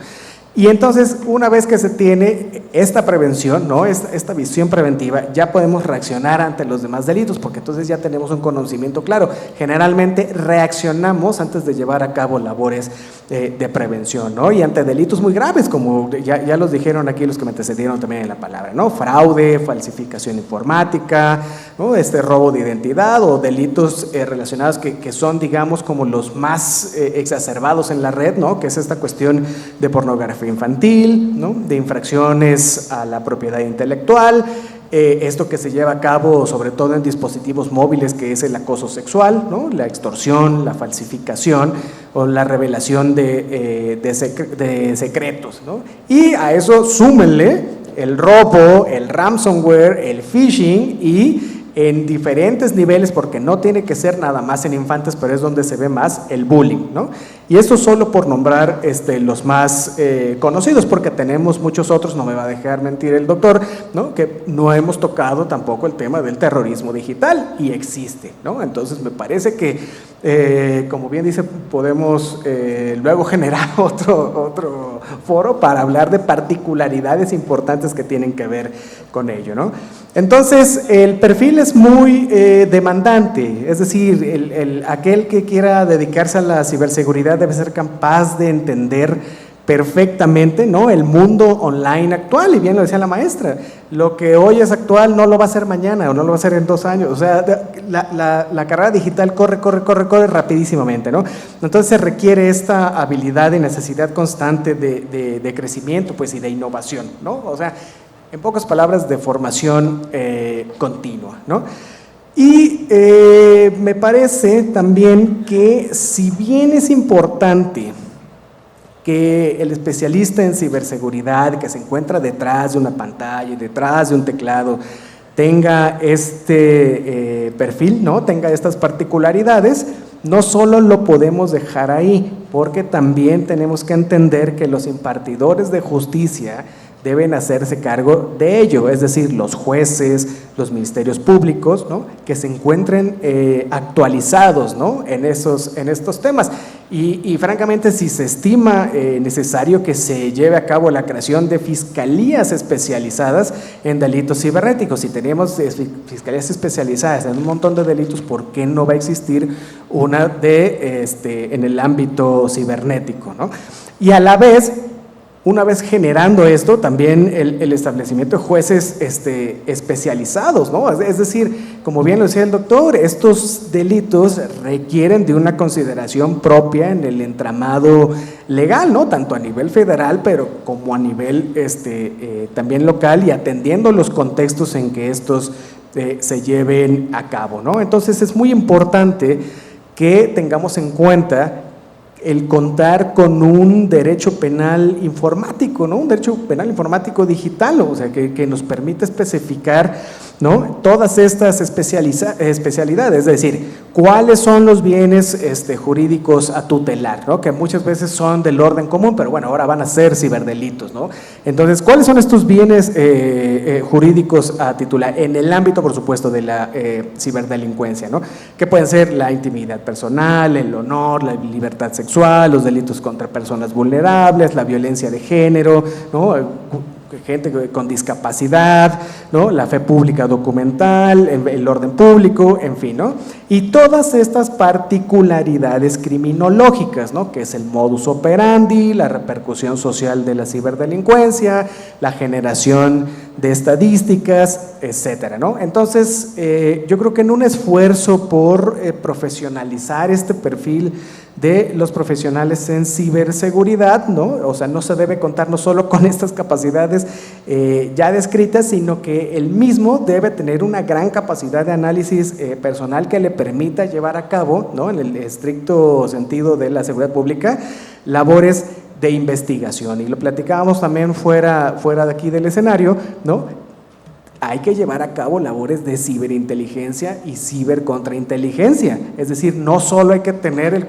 Y entonces, una vez que se tiene esta prevención, ¿no? esta visión preventiva, ya podemos reaccionar ante los demás delitos, porque entonces ya tenemos un conocimiento claro. Generalmente reaccionamos antes de llevar a cabo labores de prevención, ¿no? Y ante delitos muy graves, como ya los dijeron aquí los que me antecedieron también en la palabra, ¿no? Fraude, falsificación informática, ¿no? Robo de identidad o delitos relacionados que son, digamos, como los más exacerbados en la red, ¿no? Que es esta cuestión de pornografía infantil, ¿no? De infracciones a la propiedad intelectual, esto que se lleva a cabo sobre todo en dispositivos móviles, que es el acoso sexual, ¿no? La extorsión, la falsificación o la revelación de secretos, ¿no? Y a eso súmenle el robo, el ransomware, el phishing y en diferentes niveles, porque no tiene que ser nada más en infantes, pero es donde se ve más el bullying, ¿no? Y esto solo por nombrar los más conocidos, porque tenemos muchos otros, no me va a dejar mentir el doctor, ¿no? Que no hemos tocado tampoco el tema del terrorismo digital, y existe, ¿no? Entonces me parece que, como bien dice, podemos luego generar otro foro para hablar de particularidades importantes que tienen que ver con ello, ¿no? Entonces, el perfil es muy demandante, es decir, aquel que quiera dedicarse a la ciberseguridad debe ser capaz de entender perfectamente, ¿no? El mundo online actual, y bien lo decía la maestra, lo que hoy es actual no lo va a ser mañana o no lo va a ser en 2 años, o sea, la carrera digital corre rapidísimamente, ¿no? Entonces se requiere esta habilidad y necesidad constante de crecimiento, pues, y de innovación, ¿no? O sea, en pocas palabras, de formación continua, ¿no? Y me parece también que, si bien es importante que el especialista en ciberseguridad, que se encuentra detrás de una pantalla y detrás de un teclado, tenga este perfil, ¿no? Tenga estas particularidades, no solo lo podemos dejar ahí, porque también tenemos que entender que los impartidores de justicia deben hacerse cargo de ello, es decir, los jueces, los ministerios públicos, ¿no? Que se encuentren actualizados, ¿no? en estos temas. Y francamente, si se estima necesario que se lleve a cabo la creación de fiscalías especializadas en delitos cibernéticos, si tenemos fiscalías especializadas en un montón de delitos, ¿por qué no va a existir una en el ámbito cibernético, ¿no? Y a la vez, una vez generando esto, también el establecimiento de jueces especializados, ¿no? Es decir, como bien lo decía el doctor, estos delitos requieren de una consideración propia en el entramado legal, ¿no? Tanto a nivel federal, pero como a nivel también local, y atendiendo los contextos en que estos se lleven a cabo, ¿no? Entonces es muy importante que tengamos en cuenta el contar con un derecho penal informático, ¿no? Un derecho penal informático digital, o sea, que nos permite especificar, ¿no? Todas estas especialidades, es decir, cuáles son los bienes jurídicos a tutelar, ¿no? Que muchas veces son del orden común, pero bueno, ahora van a ser ciberdelitos, ¿no? Entonces, ¿cuáles son estos bienes jurídicos a titular? En el ámbito, por supuesto, de la ciberdelincuencia, ¿no? Que pueden ser la intimidad personal, el honor, la libertad sexual, los delitos contra personas vulnerables, la violencia de género, ¿no? Gente con discapacidad, ¿no? La fe pública documental, el orden público, en fin, ¿no? Y todas estas particularidades criminológicas, ¿no? Que es el modus operandi, la repercusión social de la ciberdelincuencia, la generación de estadísticas, etcétera, ¿no? Entonces, yo creo que en un esfuerzo por profesionalizar este perfil de los profesionales en ciberseguridad, ¿no? O sea, no se debe contar no solo con estas capacidades ya descritas, sino que el mismo debe tener una gran capacidad de análisis personal que le permita llevar a cabo, ¿no? En el estricto sentido de la seguridad pública, labores de investigación. Y lo platicábamos también fuera de aquí del escenario, ¿no? Hay que llevar a cabo labores de ciberinteligencia y cibercontrainteligencia, es decir, no solo hay que tener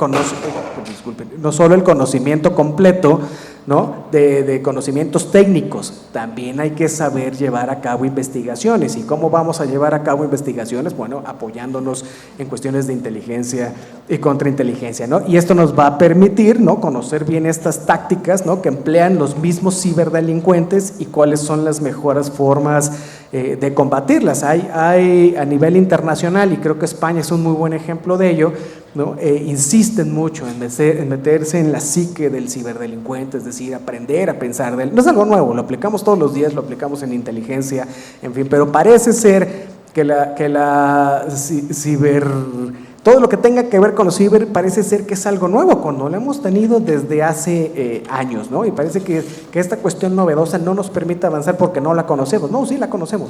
no solo el conocimiento completo ¿no? de conocimientos técnicos, también hay que saber llevar a cabo investigaciones. ¿Y cómo vamos a llevar a cabo investigaciones? Bueno, apoyándonos en cuestiones de inteligencia y contrainteligencia, ¿no? Y esto nos va a permitir, ¿no?, conocer bien estas tácticas, ¿no?, que emplean los mismos ciberdelincuentes y cuáles son las mejores formas de combatirlas. Hay a nivel internacional, y creo que España es un muy buen ejemplo de ello, ¿no? Insisten mucho en meterse en la psique del ciberdelincuente, es decir, aprender a pensar de él. No es algo nuevo, lo aplicamos todos los días, lo aplicamos en inteligencia, en fin, pero parece ser que todo lo que tenga que ver con los ciber parece ser que es algo nuevo, cuando lo hemos tenido desde hace años, ¿no? Y parece que esta cuestión novedosa no nos permite avanzar porque no la conocemos. No, sí la conocemos,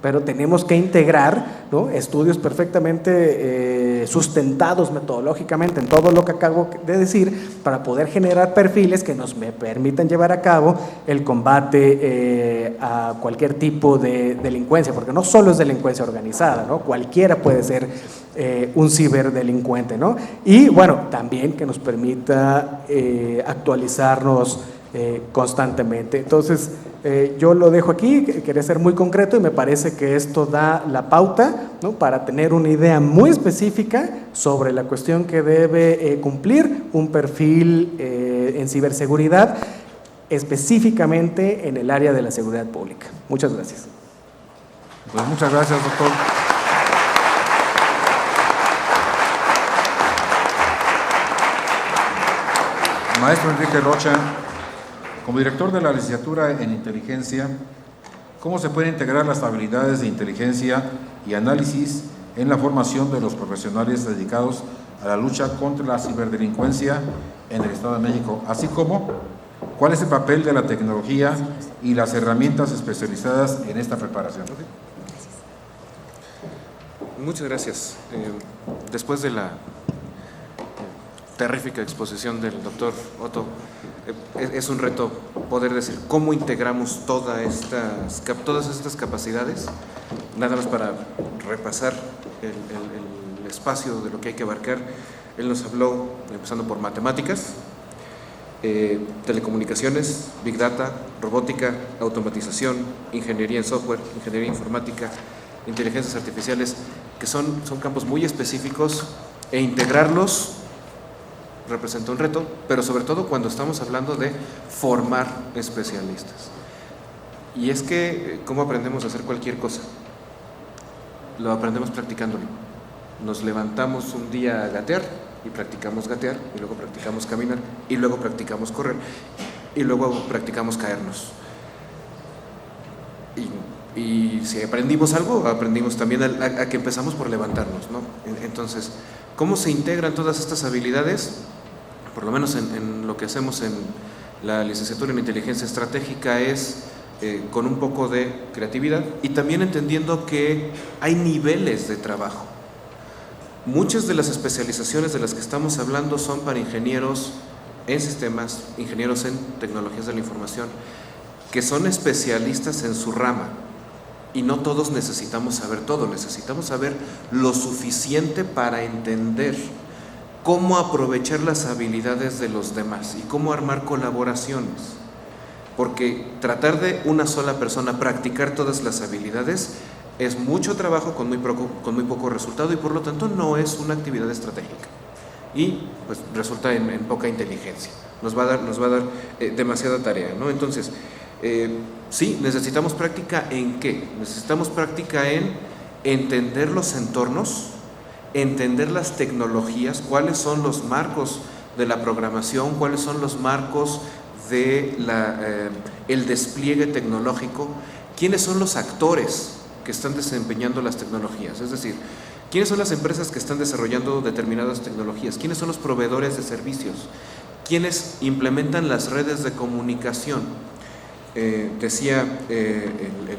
pero tenemos que integrar, ¿no?, estudios perfectamente sustentados metodológicamente en todo lo que acabo de decir para poder generar perfiles que nos permitan llevar a cabo el combate a cualquier tipo de delincuencia, porque no solo es delincuencia organizada, ¿no? Cualquiera puede ser un ciberdelincuente, ¿no? Y bueno, también que nos permita actualizarnos constantemente. Entonces, yo lo dejo aquí, quería ser muy concreto y me parece que esto da la pauta, ¿no?, para tener una idea muy específica sobre la cuestión que debe cumplir un perfil en ciberseguridad, específicamente en el área de la seguridad pública. Muchas gracias. Pues muchas gracias, doctor. Maestro Enrique Rocha, como director de la licenciatura en inteligencia, ¿cómo se pueden integrar las habilidades de inteligencia y análisis en la formación de los profesionales dedicados a la lucha contra la ciberdelincuencia en el Estado de México? Así como, ¿cuál es el papel de la tecnología y las herramientas especializadas en esta preparación? Muchas gracias. Después de la terrífica exposición del doctor Otto, es un reto poder decir cómo integramos todas estas capacidades, nada más para repasar el espacio de lo que hay que abarcar. Él nos habló, empezando por matemáticas, telecomunicaciones, Big Data, robótica, automatización, ingeniería en software, ingeniería informática, inteligencias artificiales, que son campos muy específicos, e integrarlos representa un reto, pero sobre todo cuando estamos hablando de formar especialistas. Y es que, ¿cómo aprendemos a hacer cualquier cosa? Lo aprendemos practicándolo. Nos levantamos un día a gatear y practicamos gatear, y luego practicamos caminar, y luego practicamos correr, y luego practicamos caernos. Y si aprendimos algo, aprendimos también a que empezamos por levantarnos, ¿no? Entonces, ¿cómo se integran todas estas habilidades? Por lo menos en lo que hacemos en la licenciatura en inteligencia estratégica es con un poco de creatividad y también entendiendo que hay niveles de trabajo. Muchas de las especializaciones de las que estamos hablando son para ingenieros en sistemas, ingenieros en tecnologías de la información, que son especialistas en su rama. Y no todos necesitamos saber todo, necesitamos saber lo suficiente para entender cómo aprovechar las habilidades de los demás y cómo armar colaboraciones. Porque tratar de una sola persona practicar todas las habilidades es mucho trabajo con muy poco resultado y por lo tanto no es una actividad estratégica. Y pues resulta en poca inteligencia. Nos va a dar demasiada tarea, ¿no? Entonces, sí, necesitamos práctica ¿en qué? Necesitamos práctica en entender los entornos, entender las tecnologías, cuáles son los marcos de la programación, cuáles son los marcos de el despliegue tecnológico, quiénes son los actores que están desempeñando las tecnologías, es decir, quiénes son las empresas que están desarrollando determinadas tecnologías, quiénes son los proveedores de servicios, quiénes implementan las redes de comunicación. Decía el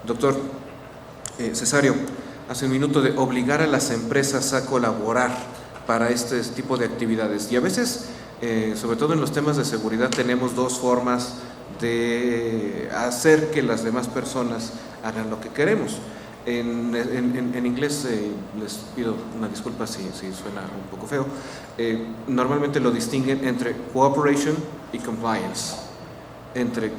doctor Cesario hace un minuto de obligar a las empresas a colaborar para este tipo de actividades y a veces, sobre todo en los temas de seguridad, tenemos dos formas de hacer que las demás personas hagan lo que queremos. En inglés, les pido una disculpa si suena un poco feo, normalmente lo distinguen entre cooperation y compliance, entre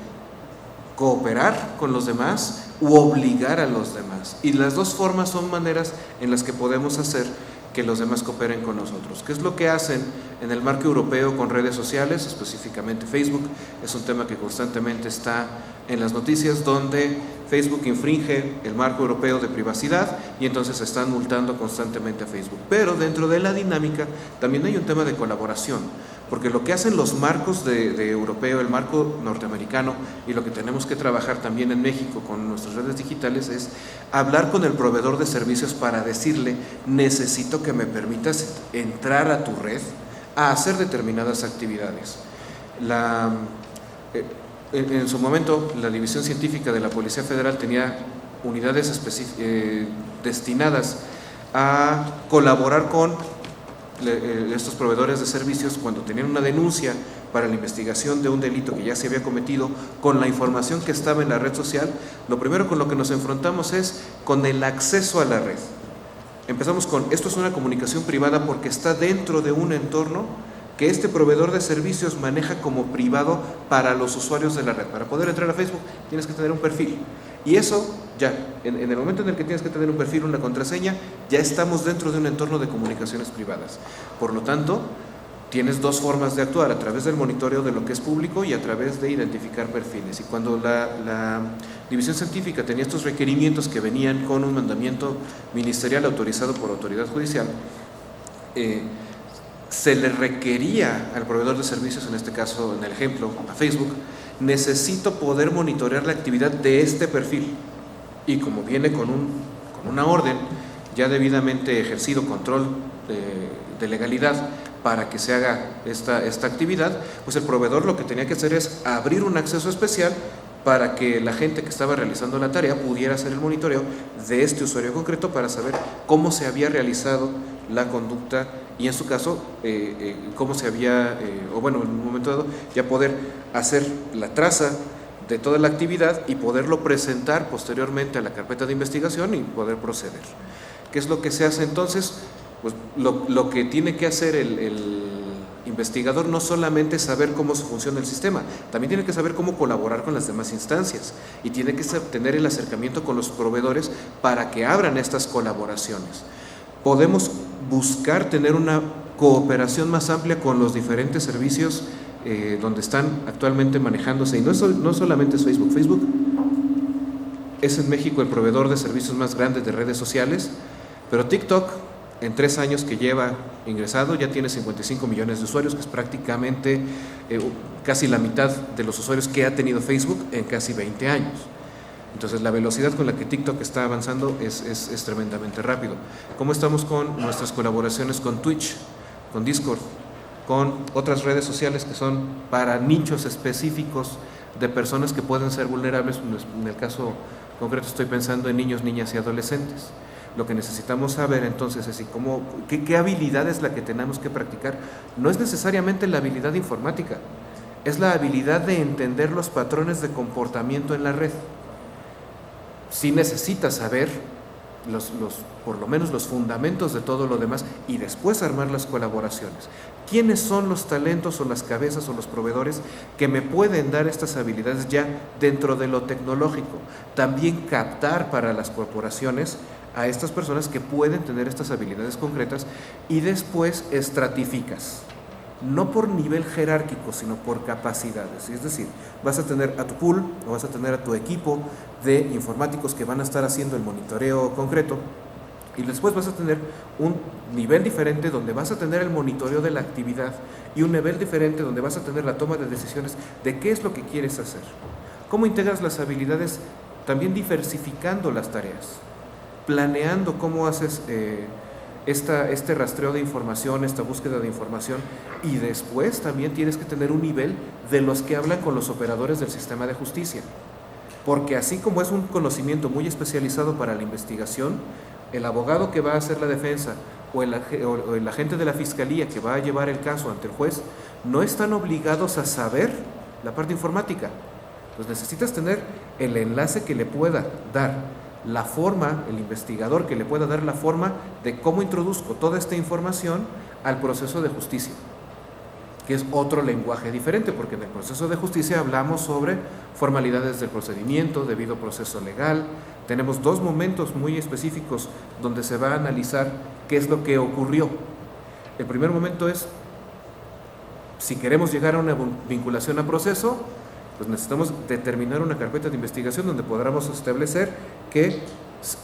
cooperar con los demás u obligar a los demás. Y las dos formas son maneras en las que podemos hacer que los demás cooperen con nosotros. ¿Qué es lo que hacen en el marco europeo con redes sociales, específicamente Facebook? Es un tema que constantemente está en las noticias, donde Facebook infringe el marco europeo de privacidad y entonces están multando constantemente a Facebook. Pero dentro de la dinámica también hay un tema de colaboración, porque lo que hacen los marcos de europeo, el marco norteamericano, y lo que tenemos que trabajar también en México con nuestras redes digitales es hablar con el proveedor de servicios para decirle: necesito que me permitas entrar a tu red a hacer determinadas actividades. En su momento, la División Científica de la Policía Federal tenía unidades destinadas a colaborar con estos proveedores de servicios cuando tenían una denuncia para la investigación de un delito que ya se había cometido. Con la información que estaba en la red social, lo primero con lo que nos enfrentamos es con el acceso a la red. Empezamos con: esto es una comunicación privada porque está dentro de un entorno que este proveedor de servicios maneja como privado para los usuarios de la red. Para poder entrar a Facebook tienes que tener un perfil. Y eso ya, en el momento en el que tienes que tener un perfil, una contraseña, ya estamos dentro de un entorno de comunicaciones privadas. Por lo tanto, tienes dos formas de actuar: a través del monitoreo de lo que es público y a través de identificar perfiles. Y cuando la División Científica tenía estos requerimientos que venían con un mandamiento ministerial autorizado por autoridad judicial, se le requería al proveedor de servicios, en este caso, en el ejemplo, a Facebook: necesito poder monitorear la actividad de este perfil. Y como viene con una orden ya debidamente ejercido, control de legalidad para que se haga esta actividad, pues el proveedor lo que tenía que hacer es abrir un acceso especial para que la gente que estaba realizando la tarea pudiera hacer el monitoreo de este usuario concreto para saber cómo se había realizado la conducta y, en su caso, cómo se había, o bueno, en un momento dado, ya poder hacer la traza de toda la actividad y poderlo presentar posteriormente a la carpeta de investigación y poder proceder. ¿Qué es lo que se hace entonces? Pues lo que tiene que hacer el investigador no solamente es saber cómo funciona el sistema, también tiene que saber cómo colaborar con las demás instancias y tiene que tener el acercamiento con los proveedores para que abran estas colaboraciones. Podemos buscar tener una cooperación más amplia con los diferentes servicios donde están actualmente manejándose, y no solamente es Facebook. Facebook es en México el proveedor de servicios más grande de redes sociales, pero TikTok, en 3 años que lleva ingresado, ya tiene 55 millones de usuarios, que es prácticamente casi la mitad de los usuarios que ha tenido Facebook en casi 20 años. Entonces, la velocidad con la que TikTok está avanzando es tremendamente rápido. ¿Cómo estamos con nuestras colaboraciones con Twitch, con Discord, con otras redes sociales que son para nichos específicos de personas que pueden ser vulnerables? En el caso concreto estoy pensando en niños, niñas y adolescentes. Lo que necesitamos saber entonces es qué habilidad es la que tenemos que practicar. No es necesariamente la habilidad informática, es la habilidad de entender los patrones de comportamiento en la red. Sí necesitas saber por lo menos los fundamentos de todo lo demás y después armar las colaboraciones. ¿Quiénes son los talentos o las cabezas o los proveedores que me pueden dar estas habilidades ya dentro de lo tecnológico? También captar para las corporaciones a estas personas que pueden tener estas habilidades concretas y después estratificas, no por nivel jerárquico, sino por capacidades. Es decir, vas a tener a tu pool o vas a tener a tu equipo de informáticos que van a estar haciendo el monitoreo concreto, y después vas a tener un nivel diferente donde vas a tener el monitoreo de la actividad y un nivel diferente donde vas a tener la toma de decisiones de qué es lo que quieres hacer. ¿Cómo integras las habilidades? También diversificando las tareas, planeando cómo haces este rastreo de información, esta búsqueda de información, y después también tienes que tener un nivel de los que hablan con los operadores del sistema de justicia, porque así como es un conocimiento muy especializado para la investigación, el abogado que va a hacer la defensa o el agente de la fiscalía que va a llevar el caso ante el juez no están obligados a saber la parte informática. Pues necesitas tener el enlace que le pueda dar la forma, el investigador que le pueda dar la forma de cómo introduzco toda esta información al proceso de justicia. que es otro lenguaje diferente, porque en el proceso de justicia hablamos sobre formalidades del procedimiento, debido proceso legal. Tenemos dos momentos muy específicos donde se va a analizar qué es lo que ocurrió. El primer momento es, si queremos llegar a una vinculación a proceso, pues necesitamos determinar una carpeta de investigación donde podamos establecer que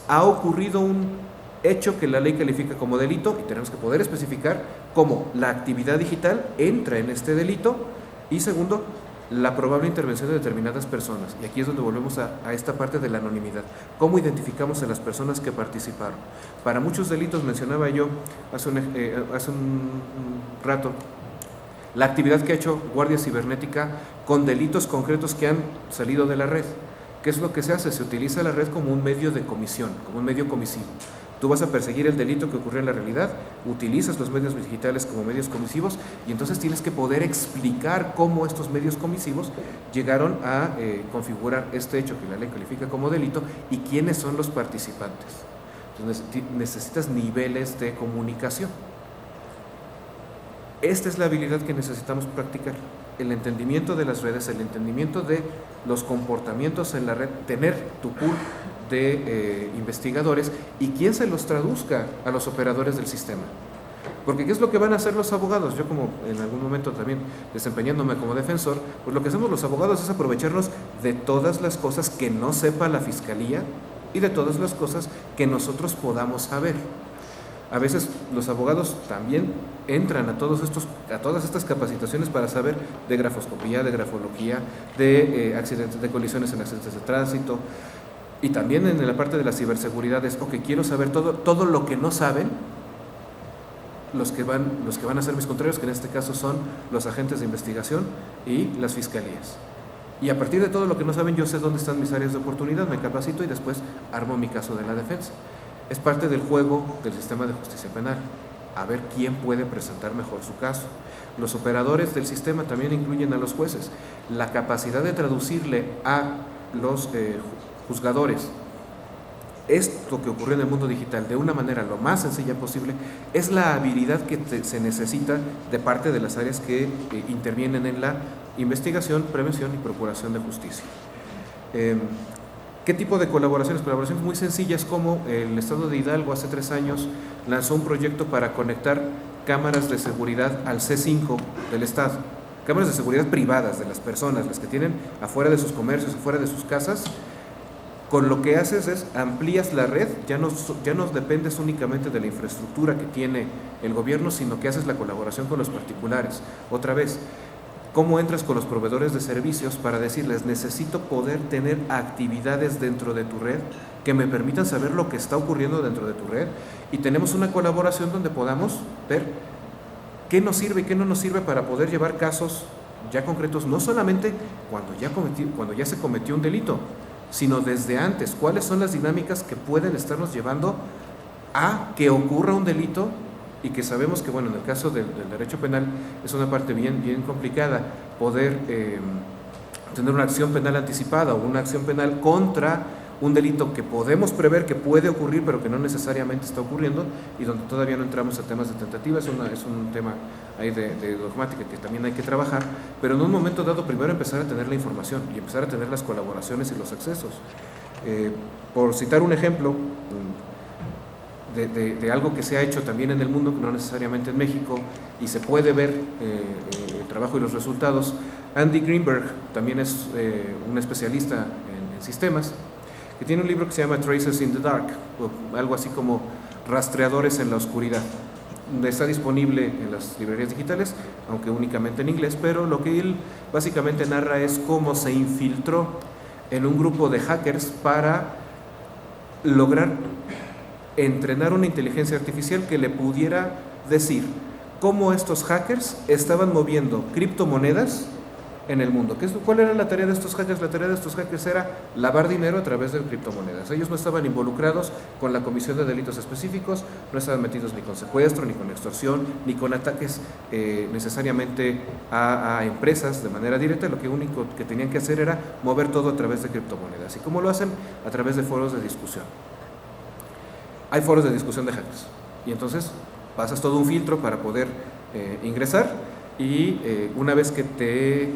ha ocurrido un hecho que la ley califica como delito y tenemos que poder especificar cómo la actividad digital entra en este delito y segundo, la probable intervención de determinadas personas. Y aquí es donde volvemos a esta parte de la anonimidad. ¿Cómo identificamos a las personas que participaron? Para muchos delitos, mencionaba yo hace un rato, la actividad que ha hecho Guardia Cibernética con delitos concretos que han salido de la red. ¿Qué es lo que se hace? Se utiliza la red como un medio de comisión, como un medio comisivo. Tú vas a perseguir el delito que ocurrió en la realidad, utilizas los medios digitales como medios comisivos y entonces tienes que poder explicar cómo estos medios comisivos llegaron a configurar este hecho que la ley califica como delito y quiénes son los participantes. Entonces necesitas niveles de comunicación. Esta es la habilidad que necesitamos practicar. El entendimiento de las redes, el entendimiento de los comportamientos en la red, tener tu pool de investigadores y quién se los traduzca a los operadores del sistema. Porque ¿qué es lo que van a hacer los abogados? Yo como en algún momento también desempeñándome como defensor, pues lo que hacemos los abogados es aprovecharnos de todas las cosas que no sepa la fiscalía y de todas las cosas que nosotros podamos saber. A veces los abogados también entran a todas estas capacitaciones para saber de grafoscopía, de grafología, de accidentes, de colisiones en accidentes de tránsito y también en la parte de la ciberseguridad es, ok, quiero saber todo lo que no saben los que van a ser mis contrarios, que en este caso son los agentes de investigación y las fiscalías. Y a partir de todo lo que no saben, yo sé dónde están mis áreas de oportunidad, me capacito y después armo mi caso de la defensa. Es parte del juego del sistema de justicia penal, a ver quién puede presentar mejor su caso. Los operadores del sistema también incluyen a los jueces. La capacidad de traducirle a los juzgadores esto que ocurre en el mundo digital de una manera lo más sencilla posible es la habilidad que se necesita de parte de las áreas que intervienen en la investigación, prevención y procuración de justicia. ¿Qué tipo de colaboraciones? Colaboraciones muy sencillas como el Estado de Hidalgo hace 3 años lanzó un proyecto para conectar cámaras de seguridad al C5 del Estado. Cámaras de seguridad privadas de las personas, las que tienen afuera de sus comercios, afuera de sus casas. Con lo que haces es amplías la red, ya no dependes únicamente de la infraestructura que tiene el gobierno, sino que haces la colaboración con los particulares. Otra vez, ¿cómo entras con los proveedores de servicios para decirles necesito poder tener actividades dentro de tu red que me permitan saber lo que está ocurriendo dentro de tu red? Y tenemos una colaboración donde podamos ver qué nos sirve y qué no nos sirve para poder llevar casos ya concretos, no solamente cuando ya se cometió un delito, sino desde antes. ¿Cuáles son las dinámicas que pueden estarnos llevando a que ocurra un delito? Y que sabemos que, bueno, en el caso del derecho penal es una parte bien complicada poder tener una acción penal anticipada o una acción penal contra un delito que podemos prever que puede ocurrir pero que no necesariamente está ocurriendo y donde todavía no entramos a temas de tentativa. Es un tema ahí de dogmática que también hay que trabajar, pero en un momento dado primero empezar a tener la información y empezar a tener las colaboraciones y los accesos. Por citar un ejemplo de algo que se ha hecho también en el mundo, no necesariamente en México, y se puede ver el trabajo y los resultados. Andy Greenberg también es un especialista en sistemas, que tiene un libro que se llama Traces in the Dark, o algo así como Rastreadores en la Oscuridad. Está disponible en las librerías digitales, aunque únicamente en inglés, pero lo que él básicamente narra es cómo se infiltró en un grupo de hackers para lograr entrenar una inteligencia artificial que le pudiera decir cómo estos hackers estaban moviendo criptomonedas en el mundo. ¿Cuál era la tarea de estos hackers? La tarea de estos hackers era lavar dinero a través de criptomonedas. Ellos no estaban involucrados con la comisión de delitos específicos, no estaban metidos ni con secuestro, ni con extorsión, ni con ataques necesariamente a empresas de manera directa. Lo único que tenían que hacer era mover todo a través de criptomonedas. ¿Y cómo lo hacen? A través de foros de discusión. Hay foros de discusión de hackers. Y entonces pasas todo un filtro para poder ingresar. y una vez que te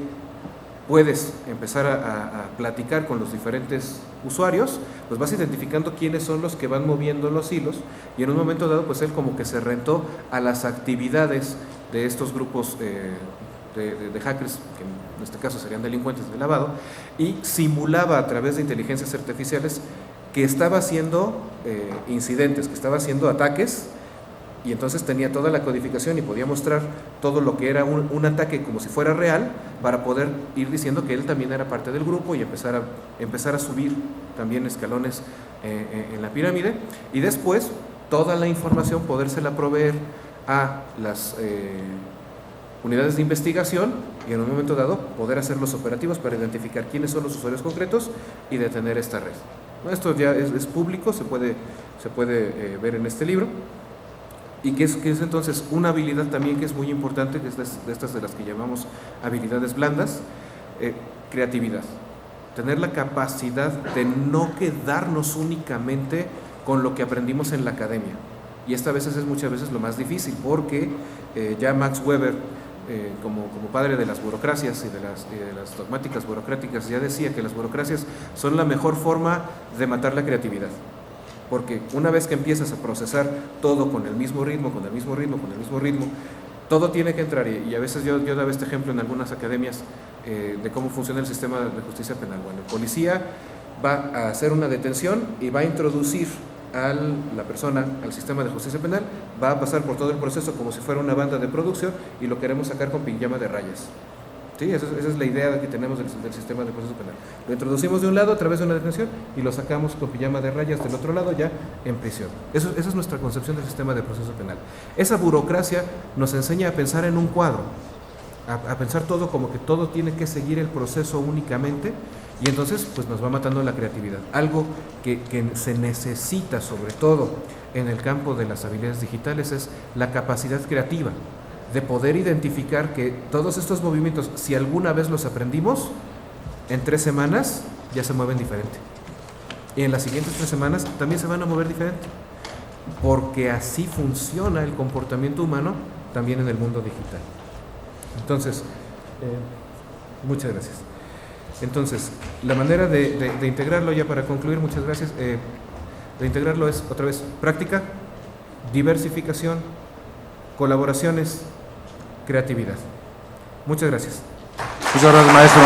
puedes empezar a platicar con los diferentes usuarios, pues vas identificando quiénes son los que van moviendo los hilos, y en un momento dado pues él como que se rentó a las actividades de estos grupos de hackers, que en este caso serían delincuentes de lavado, y simulaba a través de inteligencias artificiales que estaba haciendo incidentes, que estaba haciendo ataques, y entonces tenía toda la codificación y podía mostrar todo lo que era un ataque como si fuera real, para poder ir diciendo que él también era parte del grupo y empezar a subir también escalones en la pirámide, y después toda la información podérsela proveer a las unidades de investigación, y en un momento dado poder hacer los operativos para identificar quiénes son los usuarios concretos y detener esta red. Esto ya es público, se puede ver en este libro. Y que es entonces una habilidad también que es muy importante, que es de estas de las que llamamos habilidades blandas, creatividad. Tener la capacidad de no quedarnos únicamente con lo que aprendimos en la academia. Y esta a veces es muchas veces lo más difícil, porque ya Max Weber, como padre de las burocracias y de las dogmáticas burocráticas, ya decía que las burocracias son la mejor forma de matar la creatividad. Porque una vez que empiezas a procesar todo con el mismo ritmo, todo tiene que entrar, y a veces yo daba este ejemplo en algunas academias de cómo funciona el sistema de justicia penal. Bueno, el policía va a hacer una detención y va a introducir a la persona al sistema de justicia penal, va a pasar por todo el proceso como si fuera una banda de producción, y lo queremos sacar con pijama de rayas. Sí, esa es la idea que tenemos del sistema de proceso penal. Lo introducimos de un lado a través de una detención y lo sacamos con pijama de rayas del otro lado ya en prisión. Esa es nuestra concepción del sistema de proceso penal. Esa burocracia nos enseña a pensar en un cuadro, a pensar todo como que todo tiene que seguir el proceso únicamente, y entonces pues nos va matando la creatividad. Algo que se necesita sobre todo en el campo de las habilidades digitales es la capacidad creativa, de poder identificar que todos estos movimientos, si alguna vez los aprendimos, en 3 semanas ya se mueven diferente. Y en las siguientes 3 semanas también se van a mover diferente. Porque así funciona el comportamiento humano también en el mundo digital. Entonces, muchas gracias. Entonces, la manera de integrarlo, ya para concluir, muchas gracias, de integrarlo es, otra vez, práctica, diversificación, colaboraciones, creatividad. Muchas gracias. Muchas gracias, maestro.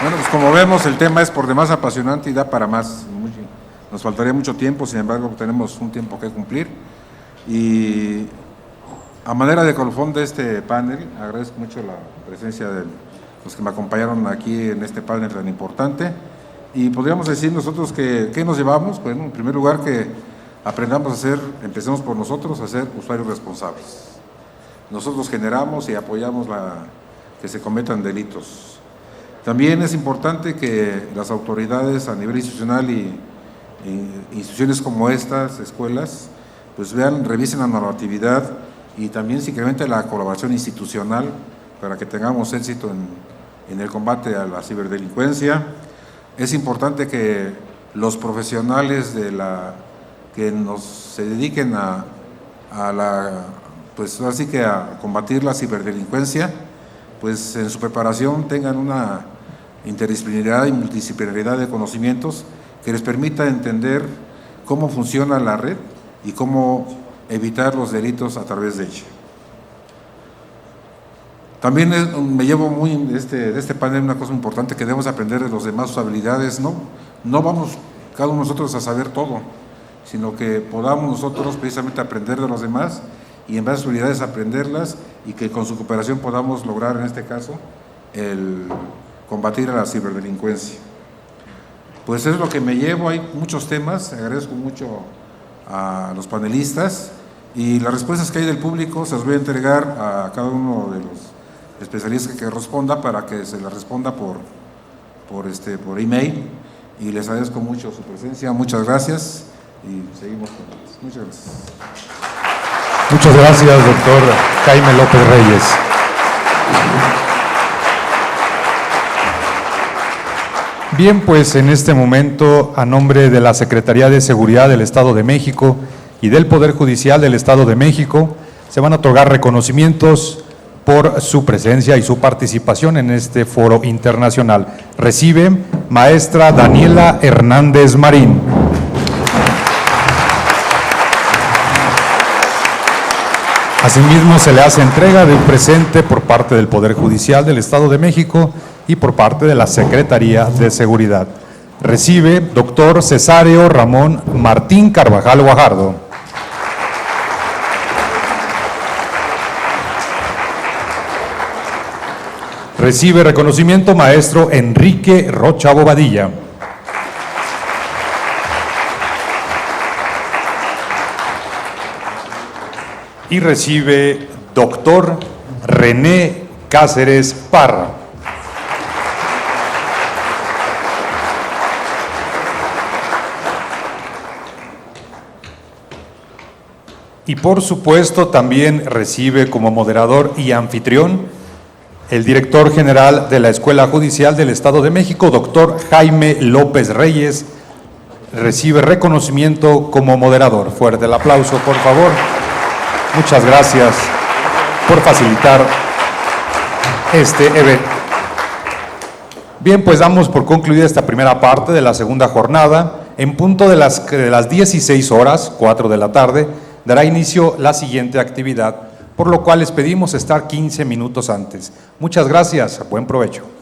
Bueno, pues como vemos, el tema es por demás apasionante y da para más. Nos faltaría mucho tiempo, sin embargo, tenemos un tiempo que cumplir. Y a manera de colofón de este panel, agradezco mucho la presencia de los que me acompañaron aquí en este panel tan importante. Y podríamos decir nosotros que, ¿qué nos llevamos? Bueno, en primer lugar, que aprendamos a ser, empecemos por nosotros, a ser usuarios responsables. Nosotros generamos y apoyamos que se cometan delitos. También es importante que las autoridades a nivel institucional y instituciones como estas, escuelas, pues revisen la normatividad y también se incremente la colaboración institucional para que tengamos éxito en el combate a la ciberdelincuencia. Es importante que los profesionales que se dediquen pues así que a combatir la ciberdelincuencia, pues en su preparación tengan una interdisciplinaridad y multidisciplinaridad de conocimientos que les permita entender cómo funciona la red y cómo evitar los delitos a través de ella. También me llevo muy de este panel una cosa importante, que debemos aprender de los demás, sus habilidades. No vamos cada uno de nosotros a saber todo, sino que podamos nosotros precisamente aprender de los demás y en base a sus habilidades aprenderlas, y que con su cooperación podamos lograr en este caso el combatir a la ciberdelincuencia. Pues eso es lo que me llevo. Hay muchos temas, agradezco mucho a los panelistas, y las respuestas que hay del público se las voy a entregar a cada uno de los especialistas que responda, para que se las responda por email, y les agradezco mucho su presencia. Muchas gracias y seguimos con ustedes. Muchas gracias. Muchas gracias, doctor Jaime López Reyes. Bien, pues en este momento, a nombre de la Secretaría de Seguridad del Estado de México y del Poder Judicial del Estado de México, se van a otorgar reconocimientos por su presencia y su participación en este foro internacional. Recibe maestra Daniela Hernández Marín. Asimismo, se le hace entrega de un presente por parte del Poder Judicial del Estado de México y por parte de la Secretaría de Seguridad. Recibe doctor Cesario Ramón Martín Carvajal Guajardo. Recibe reconocimiento maestro Enrique Rocha Bobadilla. Y recibe doctor René Cáceres Parra. Y por supuesto también recibe como moderador y anfitrión el director general de la Escuela Judicial del Estado de México, doctor Jaime López Reyes, recibe reconocimiento como moderador. Fuerte el aplauso, por favor. Muchas gracias por facilitar este evento. Bien, pues damos por concluida esta primera parte de la segunda jornada. En punto de las 16 horas, 4 de la tarde, dará inicio la siguiente actividad, por lo cual les pedimos estar 15 minutos antes. Muchas gracias, buen provecho.